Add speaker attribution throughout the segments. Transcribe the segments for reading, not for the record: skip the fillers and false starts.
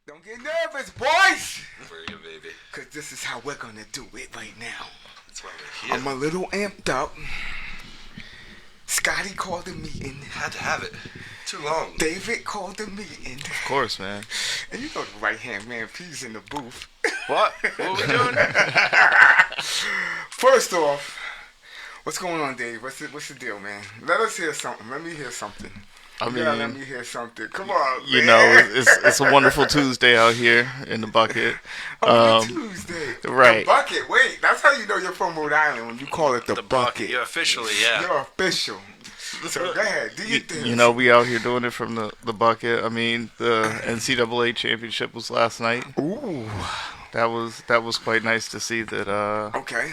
Speaker 1: Don't get nervous, boys!
Speaker 2: For you, baby.
Speaker 1: Because this is how we're going to do it right now.
Speaker 2: That's why we're here.
Speaker 1: I'm a little amped up. Scotty called a meeting.
Speaker 2: Had to have it. Too long.
Speaker 1: David called a meeting.
Speaker 3: Of course, man.
Speaker 1: And you know the right-hand man, P's in the booth.
Speaker 3: What? What we doing?
Speaker 1: First off, what's going on, Dave? What's the deal, man? Let us hear something. Let me hear something. Let me hear something. Come on,
Speaker 3: you
Speaker 1: man.
Speaker 3: know, it's a wonderful Tuesday out here in the bucket.
Speaker 1: Tuesday.
Speaker 3: Right.
Speaker 1: The bucket. Wait, that's how you know you're from Rhode Island when you call it the bucket.
Speaker 4: You're officially, yeah.
Speaker 1: You're official. So go ahead, do your thing.
Speaker 3: You know, we out here doing it from the bucket. I mean, the NCAA championship was last night.
Speaker 1: Ooh.
Speaker 3: That was quite nice to see that.
Speaker 1: Okay.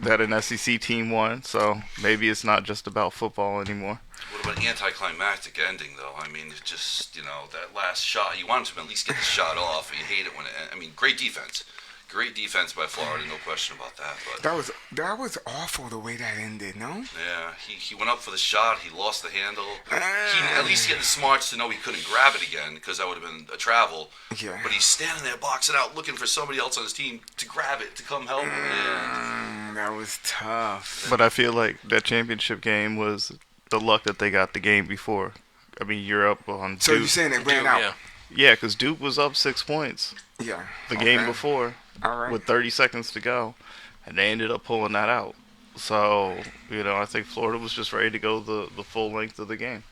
Speaker 3: That an SEC team won. So maybe it's not just about football anymore.
Speaker 2: What about an anticlimactic ending, though? I mean, it's just, that last shot. You want him to at least get the shot off. You hate it when great defense. Great defense by Florida, no question about that. But
Speaker 1: that was awful the way that ended, no?
Speaker 2: Yeah, he went up for the shot. He lost the handle. He at least had the smarts to know he couldn't grab it again because that would have been a travel.
Speaker 1: Yeah.
Speaker 2: But he's standing there boxing out, looking for somebody else on his team to grab it, to come help him.
Speaker 1: That was tough.
Speaker 3: But I feel like that championship game was the luck that they got the game before. I mean, you're up on Duke.
Speaker 1: So you're saying it ran out?
Speaker 3: Yeah, because Duke was up 6 points.
Speaker 1: Yeah.
Speaker 3: The game before.
Speaker 1: All right.
Speaker 3: With 30 seconds to go, and they ended up pulling that out. So, I think Florida was just ready to go the full length of the game.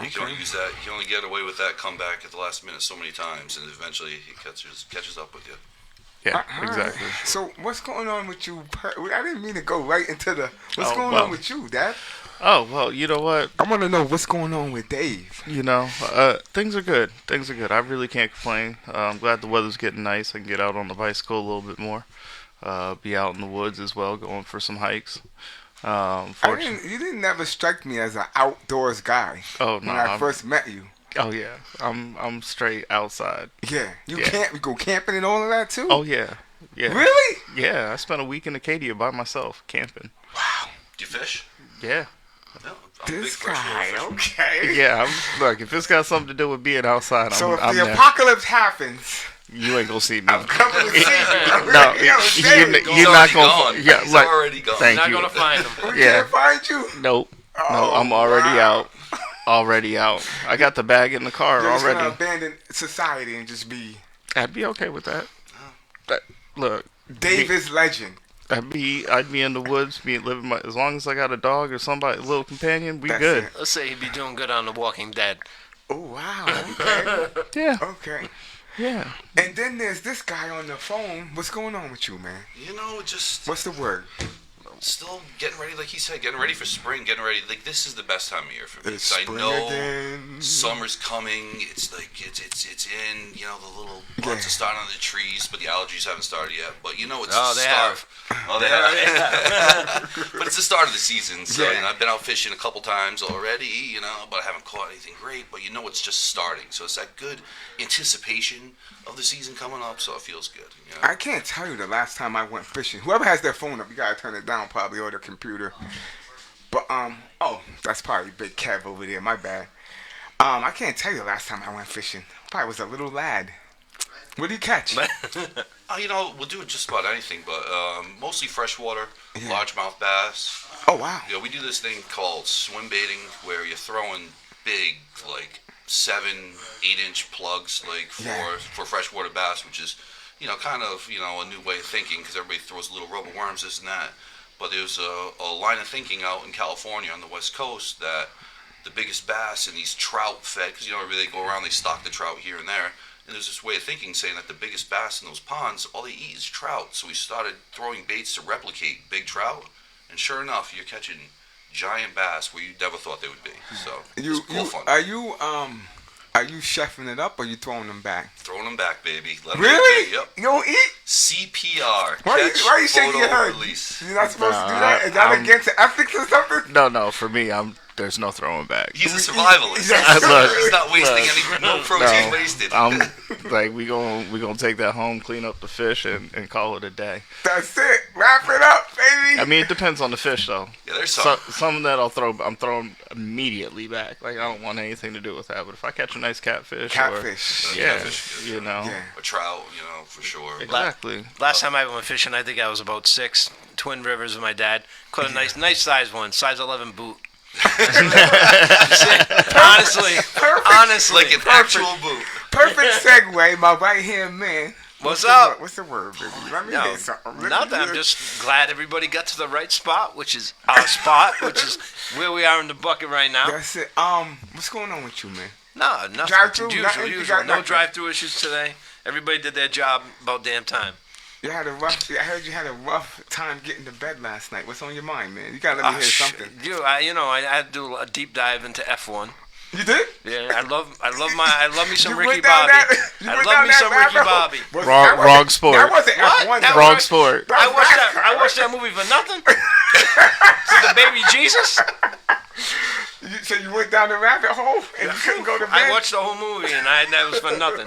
Speaker 2: You can only use that. You can only get away with that comeback at the last minute so many times, and eventually he catches up with you.
Speaker 3: Yeah, exactly.
Speaker 1: So what's going on with you? I didn't mean to go right into the. What's going on with you, Dad?
Speaker 3: Oh, well, you know what?
Speaker 1: I want to know what's going on with Dave.
Speaker 3: Things are good. Things are good. I really can't complain. I'm glad the weather's getting nice. I can get out on the bicycle a little bit more. Be out in the woods as well, going for some hikes.
Speaker 1: You didn't never strike me as an outdoors guy.
Speaker 3: Oh, no.
Speaker 1: When I first met you.
Speaker 3: Oh, yeah. I'm straight outside.
Speaker 1: Yeah. You go camping and all of that, too?
Speaker 3: Oh, yeah. Yeah.
Speaker 1: Really?
Speaker 3: Yeah. I spent a week in Acadia by myself camping.
Speaker 1: Wow.
Speaker 2: Do you fish?
Speaker 3: Yeah.
Speaker 2: No,
Speaker 1: this guy, okay.
Speaker 3: Yeah, look, if it's got something to do with being outside,
Speaker 1: so if
Speaker 3: I'm
Speaker 1: the apocalypse happens,
Speaker 3: you ain't gonna see me.
Speaker 1: I'm coming to see you.
Speaker 3: No, you're not gonna. Yeah,
Speaker 2: he's already gone.
Speaker 3: Thank
Speaker 4: not
Speaker 3: you.
Speaker 4: gonna find him.
Speaker 1: We can't find you.
Speaker 3: Nope. No, I'm already out. Already out. I got the bag in the car
Speaker 1: You're
Speaker 3: already.
Speaker 1: Just gonna abandon society and just be.
Speaker 3: I'd be okay with that. Look,
Speaker 1: Davis legend.
Speaker 3: I'd be in the woods, living as long as I got a dog or somebody, a little companion, we
Speaker 1: That's
Speaker 3: good.
Speaker 1: it.
Speaker 4: Let's say he'd be doing good on The Walking Dead.
Speaker 1: Oh wow. Okay.
Speaker 3: Yeah.
Speaker 1: Okay.
Speaker 3: Yeah.
Speaker 1: And then there's this guy on the phone. What's going on with you, man?
Speaker 2: Just
Speaker 1: What's the word?
Speaker 2: still getting ready, like he said, getting ready for spring, getting ready. Like this is the best time of year for me.
Speaker 1: It's
Speaker 2: I
Speaker 1: spring
Speaker 2: know
Speaker 1: again.
Speaker 2: summer's coming. It's like it's in. The little buds are starting on the trees, but the allergies haven't started yet. But it's the start. Oh, they have. But it's the start of the season. So I've been out fishing a couple times already. But I haven't caught anything great. But it's just starting. So it's that good anticipation of the season coming up. So it feels good.
Speaker 1: I can't tell you the last time I went fishing. Whoever has their phone up, you gotta turn it down probably, or the computer. But that's probably Big Kev over there. My bad. I can't tell you the last time I went fishing. Probably was a little lad. What did you catch?
Speaker 2: We'll do just about anything, but mostly freshwater, largemouth bass.
Speaker 1: Oh wow.
Speaker 2: We do this thing called swim baiting, where you're throwing big, like 7-8 inch plugs, like for freshwater bass, which is kind of a new way of thinking because everybody throws little rubber worms, this and that. But there's a line of thinking out in California on the West Coast that the biggest bass and these trout fed, because they go around, they stock the trout here and there. And there's this way of thinking saying that the biggest bass in those ponds, all they eat is trout. So we started throwing baits to replicate big trout, and sure enough, you're catching giant bass where you never thought they would be. So it's cool fun.
Speaker 1: Are you chefing it up or are you throwing them back?
Speaker 2: Throwing them back, baby.
Speaker 1: Really?
Speaker 2: Yep.
Speaker 1: You don't eat?
Speaker 2: CPR.
Speaker 1: Why are you shaking your head?
Speaker 2: Release.
Speaker 1: You're not supposed to do that? Is that against ethics or something?
Speaker 3: No. For me, I'm there's no throwing back.
Speaker 2: He's a survivalist.
Speaker 3: Look,
Speaker 2: He's not wasting
Speaker 3: look,
Speaker 2: any. No protein
Speaker 3: No,
Speaker 2: wasted.
Speaker 3: I'm like we gonna take that home, clean up the fish, and call it a day.
Speaker 1: That's it. Wrap it up, baby.
Speaker 3: I mean, it depends on the fish though.
Speaker 2: Yeah, there's some.
Speaker 3: Some that I'm throwing immediately back. Like I don't want anything to do with that. But if I catch a nice catfish,
Speaker 1: Catfish.
Speaker 3: yeah,
Speaker 2: Catfish,
Speaker 3: you know,
Speaker 1: Yeah.
Speaker 2: A trout, for sure. But
Speaker 3: exactly.
Speaker 4: Last time I went fishing, I think I was about 6. Twin Rivers with my dad. Caught a nice size one, size 11 boot. honestly,
Speaker 2: like an actual boot.
Speaker 1: Perfect segue, my right hand man.
Speaker 4: What's up?
Speaker 1: What's the word, baby? Let me
Speaker 4: No,
Speaker 1: hear something.
Speaker 4: nothing. I'm just glad everybody got to the right spot, which is our spot, which is where we are in the bucket right now.
Speaker 1: That's it. What's going on with you, man?
Speaker 4: No, nothing.
Speaker 1: Drive-through?
Speaker 4: Usual,
Speaker 1: Nothing? You
Speaker 4: usual.
Speaker 1: got
Speaker 4: No
Speaker 1: nothing?
Speaker 4: drive-through issues today. Everybody did their job about damn time.
Speaker 1: You had a rough. I heard you had a rough time getting to bed last night. What's on your mind, man? You gotta let me hear something.
Speaker 4: I had to do a deep dive into F1.
Speaker 1: You did?
Speaker 4: Yeah, I love me some
Speaker 1: You
Speaker 4: Ricky
Speaker 1: went down
Speaker 4: Bobby.
Speaker 1: that- you
Speaker 4: I
Speaker 1: went
Speaker 4: love
Speaker 1: down
Speaker 4: me
Speaker 1: that
Speaker 4: some Ricky
Speaker 1: rabbit hole?
Speaker 4: Bobby.
Speaker 1: Was-
Speaker 3: Wrong-
Speaker 1: that wasn't-
Speaker 3: wrong sport.
Speaker 1: That wasn't
Speaker 4: What?
Speaker 1: F1.
Speaker 4: That
Speaker 1: though.
Speaker 3: Wrong sport.
Speaker 4: I watched that movie for nothing. With the baby Jesus.
Speaker 1: So you went down the rabbit hole and you couldn't go to bed?
Speaker 4: I watched the whole movie and that was for nothing.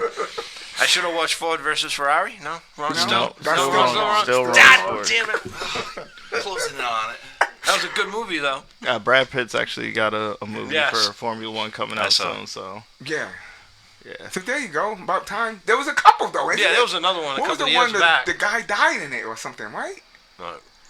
Speaker 4: I should have watched Ford versus Ferrari. No, wrong.
Speaker 1: No,
Speaker 4: Still,
Speaker 1: that's
Speaker 4: no,
Speaker 1: still
Speaker 4: wrong.
Speaker 1: wrong.
Speaker 3: Still wrong
Speaker 4: God
Speaker 3: sport.
Speaker 4: damn it!
Speaker 2: Closing in on it.
Speaker 4: That was a good movie though.
Speaker 3: Brad Pitt's actually got a movie
Speaker 4: Yes.
Speaker 3: for Formula One coming
Speaker 4: I
Speaker 3: out
Speaker 4: saw.
Speaker 3: soon. So
Speaker 1: Yeah.
Speaker 3: yeah.
Speaker 1: So there you go. About time. There was a couple though. Isn't
Speaker 4: Yeah,
Speaker 1: it?
Speaker 4: there was another one a
Speaker 1: What was
Speaker 4: couple
Speaker 1: the
Speaker 4: of years
Speaker 1: one
Speaker 4: back.
Speaker 1: the guy died in it or something, right?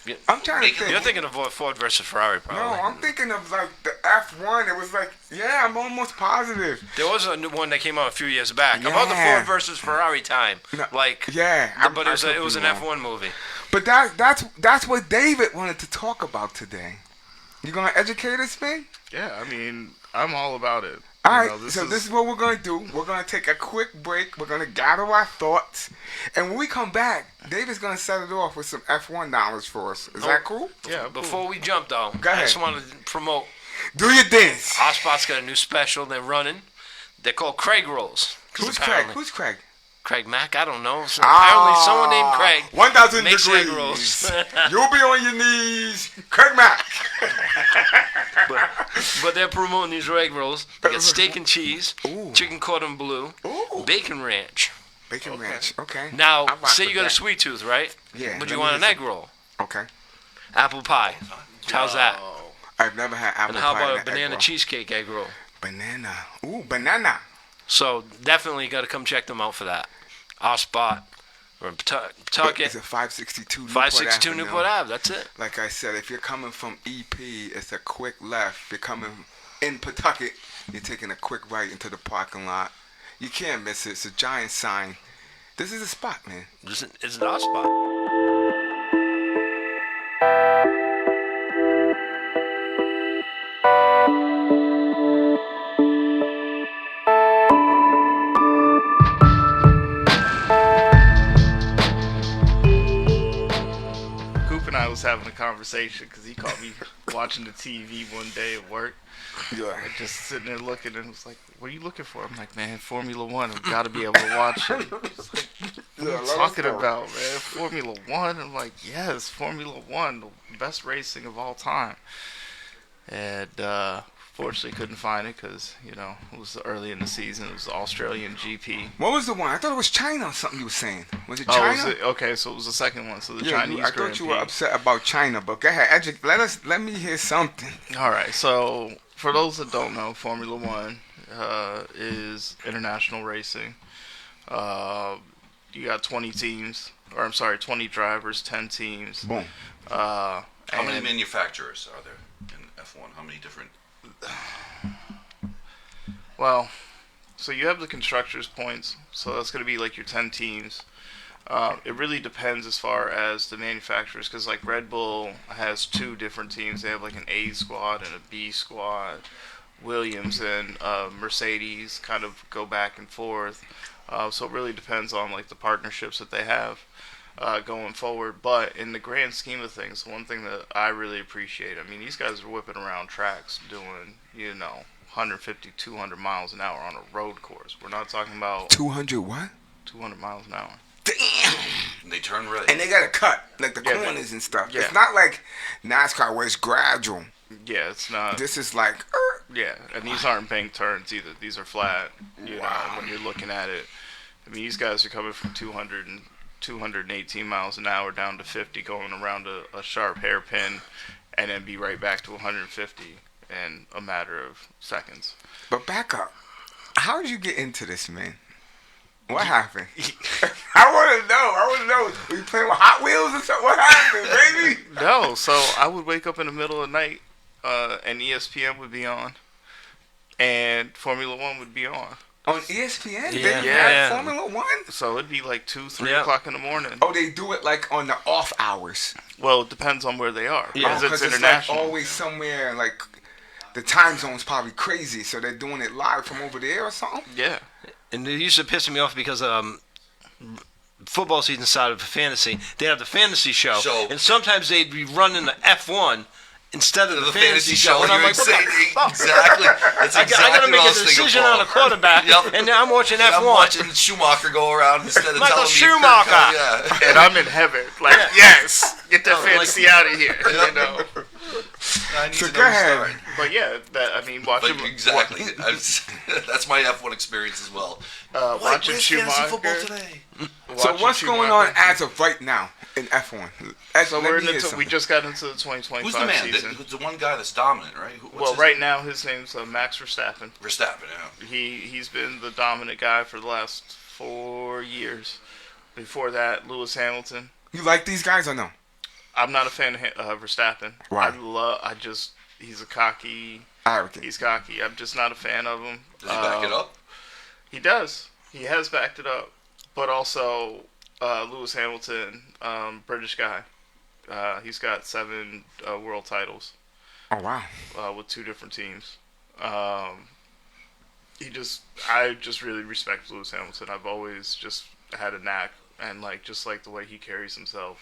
Speaker 4: Yeah.
Speaker 1: I'm trying to
Speaker 2: Making-
Speaker 1: think.
Speaker 4: You're thinking of Ford versus Ferrari,
Speaker 1: No,
Speaker 4: probably.
Speaker 1: I'm thinking of like the F1. It was like, yeah, I'm almost positive.
Speaker 4: There was a new one that came out a few years back about the
Speaker 1: Yeah.
Speaker 4: Ford versus Ferrari time.
Speaker 1: No,
Speaker 4: Like,
Speaker 1: yeah,
Speaker 4: but it
Speaker 1: I
Speaker 4: was
Speaker 1: could
Speaker 4: an
Speaker 1: be wrong.
Speaker 4: F1 movie.
Speaker 1: But that's what David wanted to talk about today. You gonna educate us, man?
Speaker 3: Yeah, I mean, I'm all about it.
Speaker 1: All
Speaker 3: You
Speaker 1: right,
Speaker 3: know,
Speaker 1: this is what we're going to do. We're going to take a quick break. We're going to gather our thoughts. And when we come back, David's going to set it off with some F1 knowledge for us. Is that cool?
Speaker 3: Yeah,
Speaker 4: Before we jump, though,
Speaker 1: Go
Speaker 4: I
Speaker 1: ahead.
Speaker 4: just want to promote.
Speaker 1: Do your dance.
Speaker 4: Hotspot's got a new special they're running. They're called Craig Rolls. 'Cause
Speaker 1: Who's Craig?
Speaker 4: apparently-
Speaker 1: Who's Craig?
Speaker 4: Craig Mack? I don't know. So apparently someone named Craig
Speaker 1: 1,000
Speaker 4: makes egg
Speaker 1: degrees.
Speaker 4: rolls.
Speaker 1: You'll be on your knees. Craig Mack.
Speaker 4: But they're promoting these egg rolls. They got steak and cheese,
Speaker 1: Ooh.
Speaker 4: chicken cordon bleu,
Speaker 1: Ooh.
Speaker 4: bacon ranch.
Speaker 1: Bacon ranch. Okay.
Speaker 4: Now,
Speaker 1: I rock
Speaker 4: say
Speaker 1: with
Speaker 4: you got a
Speaker 1: that.
Speaker 4: sweet tooth, right?
Speaker 1: Yeah,
Speaker 4: But
Speaker 1: let
Speaker 4: you
Speaker 1: me
Speaker 4: want an
Speaker 1: hear
Speaker 4: egg roll.
Speaker 1: Okay.
Speaker 4: Apple pie. How's that?
Speaker 1: I've never had apple
Speaker 4: And how
Speaker 1: pie
Speaker 4: about
Speaker 1: and
Speaker 4: a
Speaker 1: an egg
Speaker 4: banana
Speaker 1: roll.
Speaker 4: cheesecake egg roll?
Speaker 1: Banana. Ooh, banana.
Speaker 4: So definitely got to come check them out for that. Our spot. We're in
Speaker 1: But
Speaker 4: Pawtucket.
Speaker 1: it's a 562 Newport
Speaker 4: 562
Speaker 1: Avenue.
Speaker 4: Newport Ave. That's it.
Speaker 1: Like I said, if you're coming from EP, it's a quick left. If you're coming in Pawtucket, you're taking a quick right into the parking lot. You can't miss it. It's a giant sign. This is a spot, man.
Speaker 4: This is our spot.
Speaker 3: Coop and I was having a conversation because he caught me watching the TV one day at work.
Speaker 1: Yeah.
Speaker 3: Just sitting there looking, and was like, "What are you looking for?" I'm like, "Man, Formula One. I've got to be able to watch it." He's like, "What are you talking about, man? Formula One?" I'm like, "Yes, Formula One, the best racing of all time." And fortunately, couldn't find it because it was early in the season. It was the Australian GP.
Speaker 1: What was the one? I thought it was China or something you were saying. Was it
Speaker 3: Oh,
Speaker 1: China?
Speaker 3: was it? Okay, so it was the second one. So the
Speaker 1: Yeah,
Speaker 3: Chinese
Speaker 1: I
Speaker 3: Grand
Speaker 1: thought you were
Speaker 3: Prix.
Speaker 1: upset about China, but go ahead. Let me hear something.
Speaker 3: All right, so for those that don't know, Formula One is international racing. You got 20 teams, or I'm sorry, 20 drivers, 10 teams.
Speaker 1: Boom.
Speaker 2: How many
Speaker 3: And-
Speaker 2: manufacturers are there in F1? How many different?
Speaker 3: Well, so you have the constructors' points, so that's going to be like your 10 teams. It really depends as far as the manufacturers, because like Red Bull has 2 different teams. They have like an A squad and a B squad. Williams and Mercedes kind of go back and forth. So it really depends on like the partnerships that they have going forward. But in the grand scheme of things, one thing that I really appreciate, I mean, these guys are whipping around tracks doing, 150, 200 miles an hour on a road course. We're not talking about
Speaker 1: 200 what?
Speaker 3: 200 miles an hour.
Speaker 1: Damn.
Speaker 2: And they turn red.
Speaker 1: And they got to cut, like the
Speaker 3: Yeah,
Speaker 1: corners and stuff.
Speaker 3: yeah.
Speaker 1: It's not like NASCAR where it's gradual.
Speaker 3: Yeah, it's not.
Speaker 1: This is like,
Speaker 3: Yeah, and these aren't bank turns either. These are flat. You
Speaker 1: Wow.
Speaker 3: know, when you're looking at it. I mean, these guys are coming from 218 miles an hour down to 50, going around a sharp hairpin, and then be right back to 150 in a matter of seconds.
Speaker 1: but back up. How did you get into this, man? What happened? I want to know. Were you playing with Hot Wheels or something? What happened, baby?
Speaker 3: No, so I would wake up in the middle of the night, and ESPN would be on, and Formula One would be on.
Speaker 1: On ESPN?
Speaker 4: Yeah.
Speaker 1: They
Speaker 3: Yeah.
Speaker 1: have Formula One?
Speaker 3: So it'd be like 2, 3
Speaker 4: Yeah.
Speaker 3: o'clock in the morning.
Speaker 1: Oh, they do it like on the off hours.
Speaker 3: Well, it depends on where they are.
Speaker 4: Yeah.
Speaker 3: Because
Speaker 1: Because
Speaker 3: it's
Speaker 1: it's like
Speaker 3: international.
Speaker 1: always somewhere, like, the time zone's probably crazy, so they're doing it live from over there or something?
Speaker 3: Yeah.
Speaker 4: And it used to piss me off because football season started for fantasy. They have the fantasy show,
Speaker 2: So-
Speaker 4: and sometimes they'd be running the F1 instead of the
Speaker 2: The
Speaker 4: fantasy show. And I'm
Speaker 2: you're
Speaker 4: like, what the
Speaker 2: saying
Speaker 4: fuck?
Speaker 2: exactly. That's
Speaker 4: I
Speaker 2: exactly
Speaker 4: gotta make
Speaker 2: what I
Speaker 4: a
Speaker 2: was thinking,
Speaker 4: decision
Speaker 2: Paul.
Speaker 4: on a quarterback,
Speaker 2: Yep.
Speaker 4: and now I'm watching
Speaker 2: And
Speaker 4: F1.
Speaker 2: I'm watching Schumacher go around instead of
Speaker 4: Michael
Speaker 2: telling me
Speaker 4: Schumacher.
Speaker 2: Yeah.
Speaker 3: And I'm in heaven. Like,
Speaker 4: Yeah.
Speaker 3: yes, get that
Speaker 4: No, like-
Speaker 3: fantasy out of here. You
Speaker 2: Yep.
Speaker 3: know.
Speaker 2: I need
Speaker 1: So
Speaker 2: to
Speaker 1: go
Speaker 2: know the
Speaker 1: ahead.
Speaker 2: story.
Speaker 3: But yeah, that
Speaker 2: But
Speaker 3: watching
Speaker 2: exactly. That's my F1 experience as well.
Speaker 3: watching
Speaker 2: Where's fantasy football
Speaker 3: Schumacher.
Speaker 2: today?
Speaker 1: So
Speaker 3: watching
Speaker 1: what's going on
Speaker 3: Schumacher.
Speaker 1: as of right now in F1?
Speaker 3: So
Speaker 1: Let
Speaker 3: we're
Speaker 1: me
Speaker 3: in
Speaker 1: hear
Speaker 3: the we
Speaker 1: something.
Speaker 3: just got into the 2025
Speaker 2: Who's the man?
Speaker 3: season.
Speaker 2: The one guy that's dominant, right? What's
Speaker 3: Well,
Speaker 2: his
Speaker 3: right
Speaker 2: name?
Speaker 3: now his name's Max Verstappen.
Speaker 2: Verstappen, yeah.
Speaker 3: He's been the dominant guy for the last 4 years. Before that, Lewis Hamilton.
Speaker 1: You like these guys or no?
Speaker 3: I'm not a fan of Verstappen.
Speaker 1: Why?
Speaker 3: He's a cocky.
Speaker 1: Arrogant.
Speaker 3: He's cocky. I'm just not a fan of him.
Speaker 2: Does he back it up?
Speaker 3: He does. He has backed it up. But also, Lewis Hamilton, British guy. He's got 7 world titles
Speaker 1: Oh, wow.
Speaker 3: with 2 different teams. I just really respect Lewis Hamilton. I've always just had a knack and just like the way he carries himself.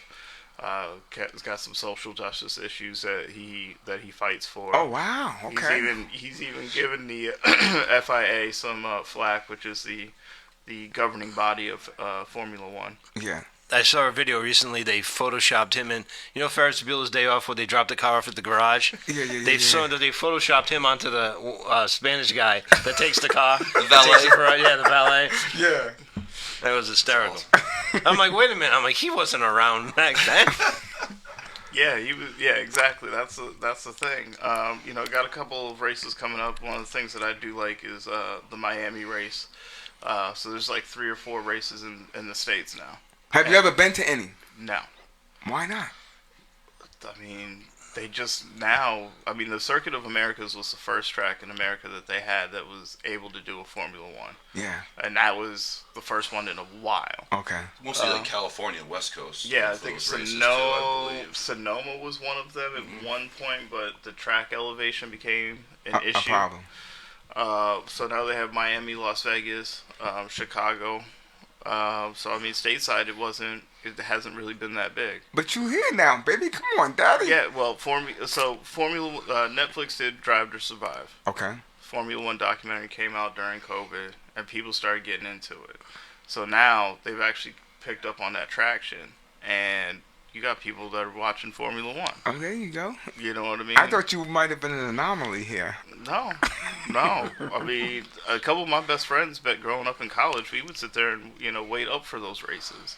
Speaker 3: He's got some social justice issues that he fights for.
Speaker 1: Oh, wow. Okay.
Speaker 3: He's even given the FIA some flack, which is the governing body of Formula One.
Speaker 1: Yeah.
Speaker 4: I saw a video recently. They photoshopped him in, Ferris Bueller's Day Off, where they dropped the car off at the garage.
Speaker 1: Yeah.
Speaker 4: They photoshopped him onto the Spanish guy that takes the car.
Speaker 2: The valet?
Speaker 4: Takes it for, the valet.
Speaker 1: Yeah.
Speaker 4: That was hysterical. I'm like, wait a minute. I'm like, he wasn't around back then.
Speaker 3: Yeah, he was. Yeah, exactly. That's the thing. Got a couple of races coming up. One of the things that I do like is the Miami race. So there's like 3 or 4 races in the States now.
Speaker 1: Have you ever been to any?
Speaker 3: No.
Speaker 1: Why not?
Speaker 3: I mean, the Circuit of Americas was the first track in America that they had that was able to do a Formula One.
Speaker 1: Yeah.
Speaker 3: And that was the first one in a while.
Speaker 1: Okay.
Speaker 2: Mostly like California, West Coast.
Speaker 3: Yeah, I
Speaker 2: for
Speaker 3: think
Speaker 2: those races too, I believe.
Speaker 3: Sonoma was one of them at one point, but the track elevation became an
Speaker 1: A
Speaker 3: issue.
Speaker 1: problem.
Speaker 3: So now they have Miami, Las Vegas, Chicago. Stateside it hasn't really been that big.
Speaker 1: But you here now, baby. Come on, daddy.
Speaker 3: Yeah, well, Formula Netflix did Drive to Survive.
Speaker 1: Okay.
Speaker 3: Formula One documentary came out during COVID, and people started getting into it. So now they've actually picked up on that traction, and you got people that are watching Formula One.
Speaker 1: Oh, there you go.
Speaker 3: You know what I mean?
Speaker 1: I thought you might have been an anomaly here.
Speaker 3: No. I mean, a couple of my best friends, growing up in college, we would sit there and wait up for those races.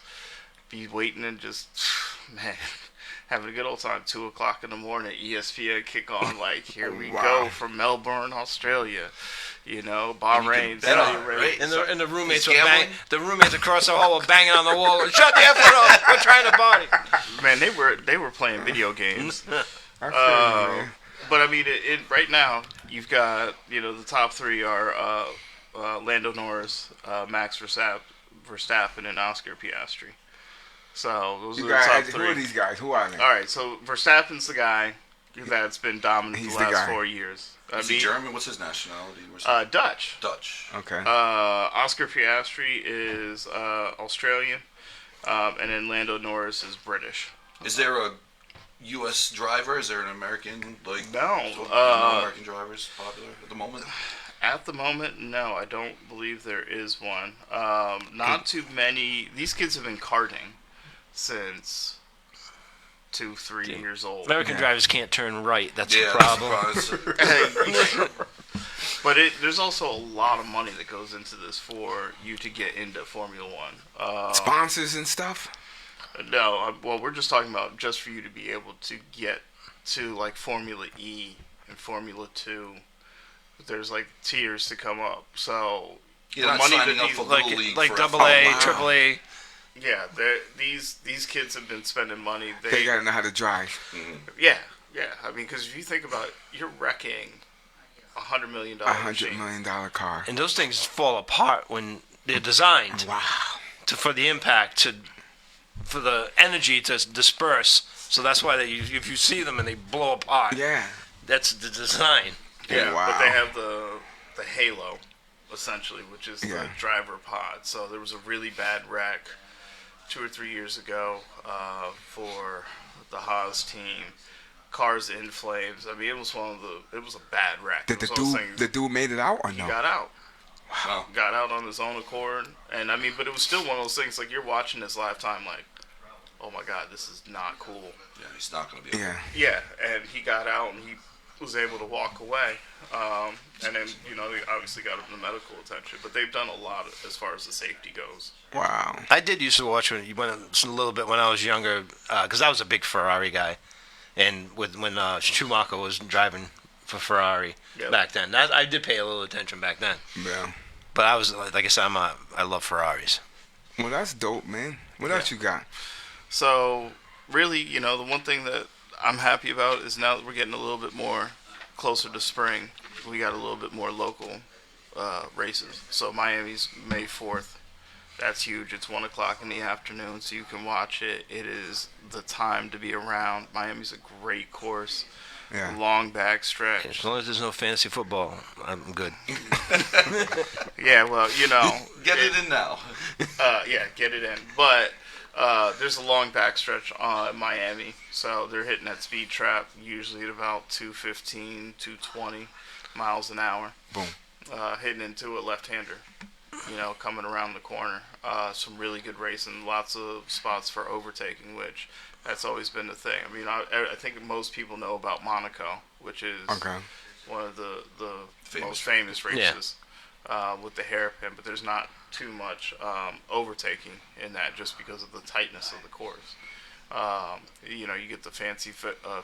Speaker 3: Be waiting and just, man, having a good old time. 2 o'clock in the morning, ESPN kick on. Like, here we
Speaker 1: Wow.
Speaker 3: go from Melbourne, Australia. Bahrain,
Speaker 2: bet on
Speaker 3: Saudi
Speaker 2: it,
Speaker 3: Arabia.
Speaker 2: right?
Speaker 4: And the roommates were
Speaker 2: He's
Speaker 4: bang.
Speaker 2: gambling?
Speaker 4: The roommates across the hall were banging on the wall. Shut the F up! We're trying to party.
Speaker 3: Man, they were playing video games.
Speaker 1: I feel you, man.
Speaker 3: But I mean, right now you've got the top 3 are Lando Norris, Max Verstappen, and Oscar Piastri. So those
Speaker 1: You
Speaker 3: are the top
Speaker 1: guys,
Speaker 3: 3.
Speaker 1: who are these guys? Who are they?
Speaker 3: All right, so Verstappen's the guy that's been dominant
Speaker 1: He's
Speaker 3: the
Speaker 1: the
Speaker 3: last
Speaker 1: guy.
Speaker 3: 4 years.
Speaker 2: Is he German? What's his nationality? Where's he?
Speaker 3: Dutch.
Speaker 2: Dutch.
Speaker 1: Okay.
Speaker 3: Oscar Piastri is Australian, and then Lando Norris is British.
Speaker 2: Is there a U.S. driver? Is there an American
Speaker 3: No.
Speaker 2: American drivers popular at the moment?
Speaker 3: At the moment, no, I don't believe there is one. Not too many. These kids have been karting since 2-3 years old.
Speaker 4: American
Speaker 1: Yeah.
Speaker 4: drivers can't turn right. That's
Speaker 2: Yeah,
Speaker 4: the problem.
Speaker 2: that's surprised.
Speaker 3: But there's also a lot of money that goes into this for you to get into Formula One.
Speaker 1: Sponsors and stuff.
Speaker 3: No, well, we're just talking about just for you to be able to get to like Formula E and Formula 2. There's like tiers to come up. So
Speaker 2: You're
Speaker 3: the
Speaker 2: not
Speaker 3: money
Speaker 2: signing
Speaker 3: that
Speaker 2: up
Speaker 3: these-
Speaker 2: for Little League
Speaker 4: like
Speaker 2: for
Speaker 4: double
Speaker 2: F1.
Speaker 4: A,
Speaker 1: wow.
Speaker 4: triple A.
Speaker 3: yeah, these kids have been spending money.
Speaker 1: They gotta know how to drive.
Speaker 3: Yeah. I mean, because if you think about it, you're wrecking $100 million.
Speaker 1: $100 million car.
Speaker 4: And those things fall apart when they're designed
Speaker 1: Wow.
Speaker 4: for the impact, for the energy to disperse. So that's why if you see them and they blow apart,
Speaker 1: Yeah.
Speaker 4: that's the design.
Speaker 3: Yeah,
Speaker 1: Wow.
Speaker 3: but they have the halo, essentially, which is
Speaker 1: Yeah.
Speaker 3: the driver pod. So there was a really bad wreck 2 or 3 years ago for the Haas team. Cars in flames. I mean, it was it was a bad wreck.
Speaker 1: Did
Speaker 3: It was one of those things-
Speaker 1: the dude made it out or
Speaker 3: he
Speaker 1: no?
Speaker 3: got out.
Speaker 2: Wow.
Speaker 3: Got out on his own accord. And I mean, but it was still one of those things like you're watching this lifetime like, oh my God, this is not cool.
Speaker 2: Yeah, he's not going to be able
Speaker 1: Yeah.
Speaker 3: Yeah, and he got out and he was able to walk away. And then, they obviously got him the medical attention. But they've done a lot as far as the safety goes.
Speaker 1: Wow.
Speaker 4: I did used to watch when you went a little bit when I was younger, because I was a big Ferrari guy, and when Schumacher was driving for Ferrari
Speaker 3: Yep.
Speaker 4: back then, I did pay a little attention back then.
Speaker 1: Yeah.
Speaker 4: But I was like I said, I love Ferraris.
Speaker 1: Well, that's dope, man. What else you got?
Speaker 3: So, really, the one thing that I'm happy about is now that we're getting a little bit more closer to spring, we got a little bit more local races. So, Miami's May 4th. That's huge. It's 1 o'clock in the afternoon, so you can watch it. It is the time to be around. Miami's a great course.
Speaker 1: Yeah.
Speaker 3: Long back stretch.
Speaker 4: As long as there's no fantasy football, I'm good.
Speaker 3: Yeah, well,
Speaker 2: Get it in now.
Speaker 3: Yeah, get it in. But there's a long backstretch on Miami, so they're hitting that speed trap usually at about 215, 220 miles an hour.
Speaker 1: Boom.
Speaker 3: Hitting into a left-hander, coming around the corner. Some really good racing, lots of spots for overtaking, which that's always been the thing. I mean, I think most people know about Monaco, which is
Speaker 1: Okay.
Speaker 3: one of the
Speaker 2: Famous.
Speaker 3: most famous races with the hairpin, but there's not too much overtaking in that just because of the tightness of the course. You get the fancy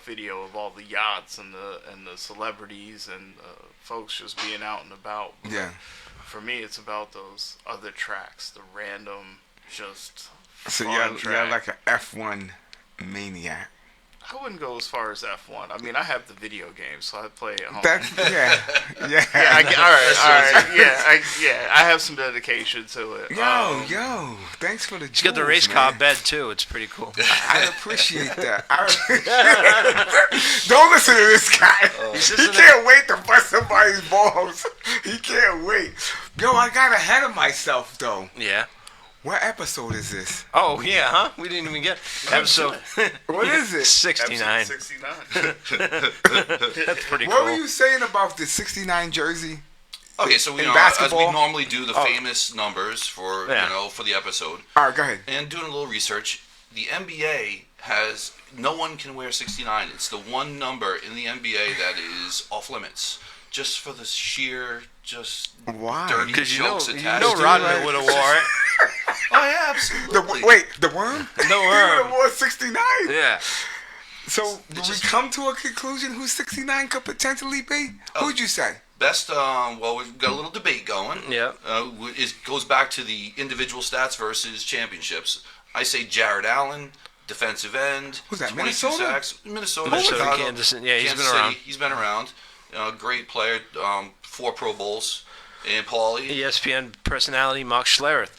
Speaker 3: video of all the yachts and the celebrities and folks just being out and about. But
Speaker 1: Yeah.
Speaker 3: for me, it's about those other tracks, the random, just
Speaker 1: So
Speaker 3: fun
Speaker 1: you're
Speaker 3: track.
Speaker 1: like an F1 maniac.
Speaker 3: I wouldn't go as far as F1. I mean, I have the video game, so I play at home.
Speaker 1: That's yeah.
Speaker 3: Yeah, all right. I have some dedication to it.
Speaker 1: Yo, thanks for the.
Speaker 4: You got the race car bed too. It's pretty cool.
Speaker 1: I appreciate that. Don't listen to this guy. He can't wait to bust somebody's balls. He can't wait. Yo, I got ahead of myself though.
Speaker 4: Yeah.
Speaker 1: What episode is this?
Speaker 4: Oh yeah, huh? We didn't even get episode.
Speaker 1: What is it?
Speaker 4: 69.
Speaker 3: Episode 69.
Speaker 4: That's pretty
Speaker 1: What
Speaker 4: cool.
Speaker 1: were you saying about the '69 jersey?
Speaker 2: Okay, so
Speaker 1: In
Speaker 2: as
Speaker 1: basketball?
Speaker 2: we normally do the famous numbers for
Speaker 4: Yeah.
Speaker 2: for the episode,
Speaker 1: All right, go ahead.
Speaker 2: and doing a little research, the NBA has no one can wear 69. It's the one number in the NBA that is off limits, just for the sheer
Speaker 1: Why?
Speaker 2: dirty
Speaker 4: Because
Speaker 2: jokes attached to
Speaker 4: Rodman
Speaker 2: it.
Speaker 4: would have wore it.
Speaker 2: Oh yeah, absolutely.
Speaker 1: The worm?
Speaker 4: The
Speaker 1: He would
Speaker 4: worm.
Speaker 1: have wore 69.
Speaker 4: Yeah.
Speaker 1: So, did we come to a conclusion who 69 could potentially be? Who'd you say?
Speaker 2: Best, well, we've got a little debate going.
Speaker 4: Yeah.
Speaker 2: It goes back to the individual stats versus championships. I say Jared Allen, defensive end.
Speaker 1: Who's that,
Speaker 2: 22
Speaker 1: Minnesota?
Speaker 2: sacks. Minnesota,
Speaker 4: Minnesota,
Speaker 2: Chicago,
Speaker 4: Kansas, yeah, he's
Speaker 2: Kansas
Speaker 4: been around.
Speaker 2: City. He's been around. Great player, 4 Pro Bowls. And Paulie.
Speaker 4: ESPN personality Mark Schlereth,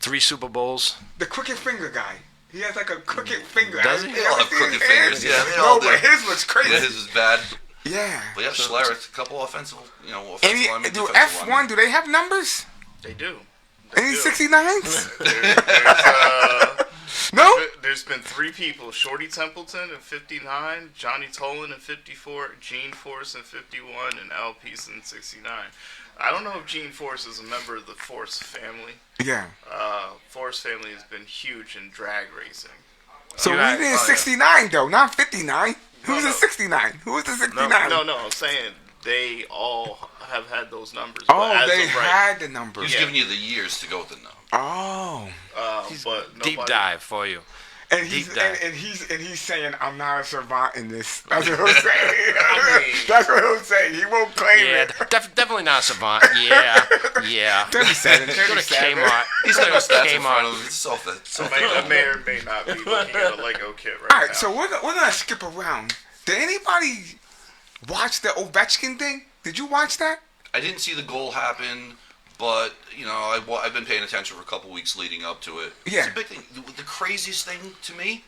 Speaker 4: 3 Super Bowls.
Speaker 1: The crooked finger guy. He has like a crooked finger.
Speaker 4: Does he?
Speaker 1: You
Speaker 2: They all
Speaker 1: ever
Speaker 2: have
Speaker 1: seen
Speaker 2: crooked
Speaker 1: his
Speaker 2: fingers.
Speaker 1: hands?
Speaker 2: Yeah, they
Speaker 1: No,
Speaker 2: all
Speaker 1: but
Speaker 2: do.
Speaker 1: his looks crazy.
Speaker 2: Yeah, his is bad.
Speaker 1: Yeah.
Speaker 2: But yeah, Schlereth, a couple offensive, offensive
Speaker 1: Any,
Speaker 2: linemen,
Speaker 1: do
Speaker 2: defensive
Speaker 1: F1,
Speaker 2: linemen.
Speaker 1: do they have numbers?
Speaker 3: They do.
Speaker 1: Any 69s?
Speaker 3: There's,
Speaker 1: No?
Speaker 3: there's been 3 people: Shorty Templeton in 59, Johnny Tolan in 54, Gene Force in 51, and Al Peace in 69. I don't know if Gene Force is a member of the Force family.
Speaker 1: Yeah.
Speaker 3: Forrest family has been huge in drag racing.
Speaker 1: So
Speaker 4: You
Speaker 1: we
Speaker 4: had-
Speaker 1: did
Speaker 3: yeah.
Speaker 1: 69 though, not 59. Who's
Speaker 3: No,
Speaker 1: the
Speaker 3: no.
Speaker 1: 69? Who's the 69?
Speaker 3: No, I'm saying they all have had those numbers.
Speaker 1: Oh,
Speaker 3: but as
Speaker 1: they
Speaker 3: of right,
Speaker 1: had the numbers.
Speaker 2: He's giving you the years to go with the number.
Speaker 1: Oh.
Speaker 3: but
Speaker 4: Deep
Speaker 3: nobody-
Speaker 4: dive for you.
Speaker 1: And he's
Speaker 4: Deep dive.
Speaker 1: and he's saying I'm not a savant in this. That's what he'll say.
Speaker 3: mean-
Speaker 1: That's what he'll say. He won't claim
Speaker 4: Yeah,
Speaker 1: it.
Speaker 4: definitely not a savant. Yeah, yeah.
Speaker 1: 37,
Speaker 4: Go to
Speaker 1: 37.
Speaker 4: Kmart.
Speaker 2: He's got no stats in front
Speaker 4: Kmart.
Speaker 2: of him. It's self
Speaker 3: I may or may not be looking at a Lego kit right
Speaker 1: All
Speaker 3: now.
Speaker 1: right, so we're gonna skip around. Did anybody watch the Ovechkin thing? Did you watch that?
Speaker 2: I didn't see the goal happen, but you know I've been paying attention for a couple weeks leading up to it.
Speaker 1: Yeah.
Speaker 2: It's a big thing. The craziest thing to me,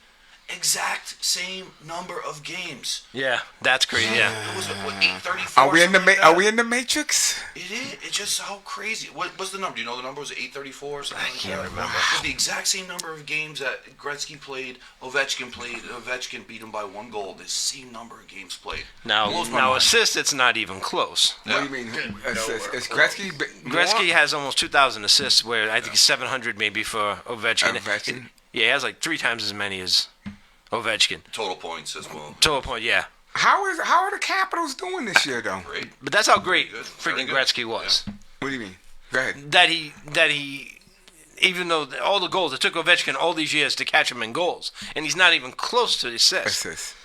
Speaker 2: exact same number of games.
Speaker 4: Yeah, that's crazy. Yeah.
Speaker 2: It was what 834.
Speaker 1: Are we in the
Speaker 2: something like
Speaker 1: Are
Speaker 2: that?
Speaker 1: we in the Matrix?
Speaker 2: It is. It's just how crazy. What's the number? Do you know the number? Was it 834 or something? I
Speaker 4: can't remember.
Speaker 2: It's the exact same number of games that Gretzky played. Ovechkin beat him by 1 goal. The same number of games played.
Speaker 4: Now,
Speaker 2: Blows my mind.
Speaker 4: assists, it's not even close.
Speaker 2: Yeah.
Speaker 1: What do you mean?
Speaker 3: Nowhere.
Speaker 1: Is Gretzky?
Speaker 4: Gretzky has almost 2,000 assists, where I think he's 700 maybe for Ovechkin.
Speaker 1: Ovechkin?
Speaker 4: Yeah, he has like 3 times as many as Ovechkin.
Speaker 2: Total points as well.
Speaker 4: Total point, yeah.
Speaker 1: How are the Capitals doing this year though?
Speaker 2: Great.
Speaker 4: But that's how great
Speaker 2: Good.
Speaker 4: freaking
Speaker 2: Very good.
Speaker 4: Gretzky was.
Speaker 1: What do you mean? Go ahead.
Speaker 4: That he, even though all the goals, it took Ovechkin all these years to catch him in goals, and he's not even close to the assists.
Speaker 1: Assist.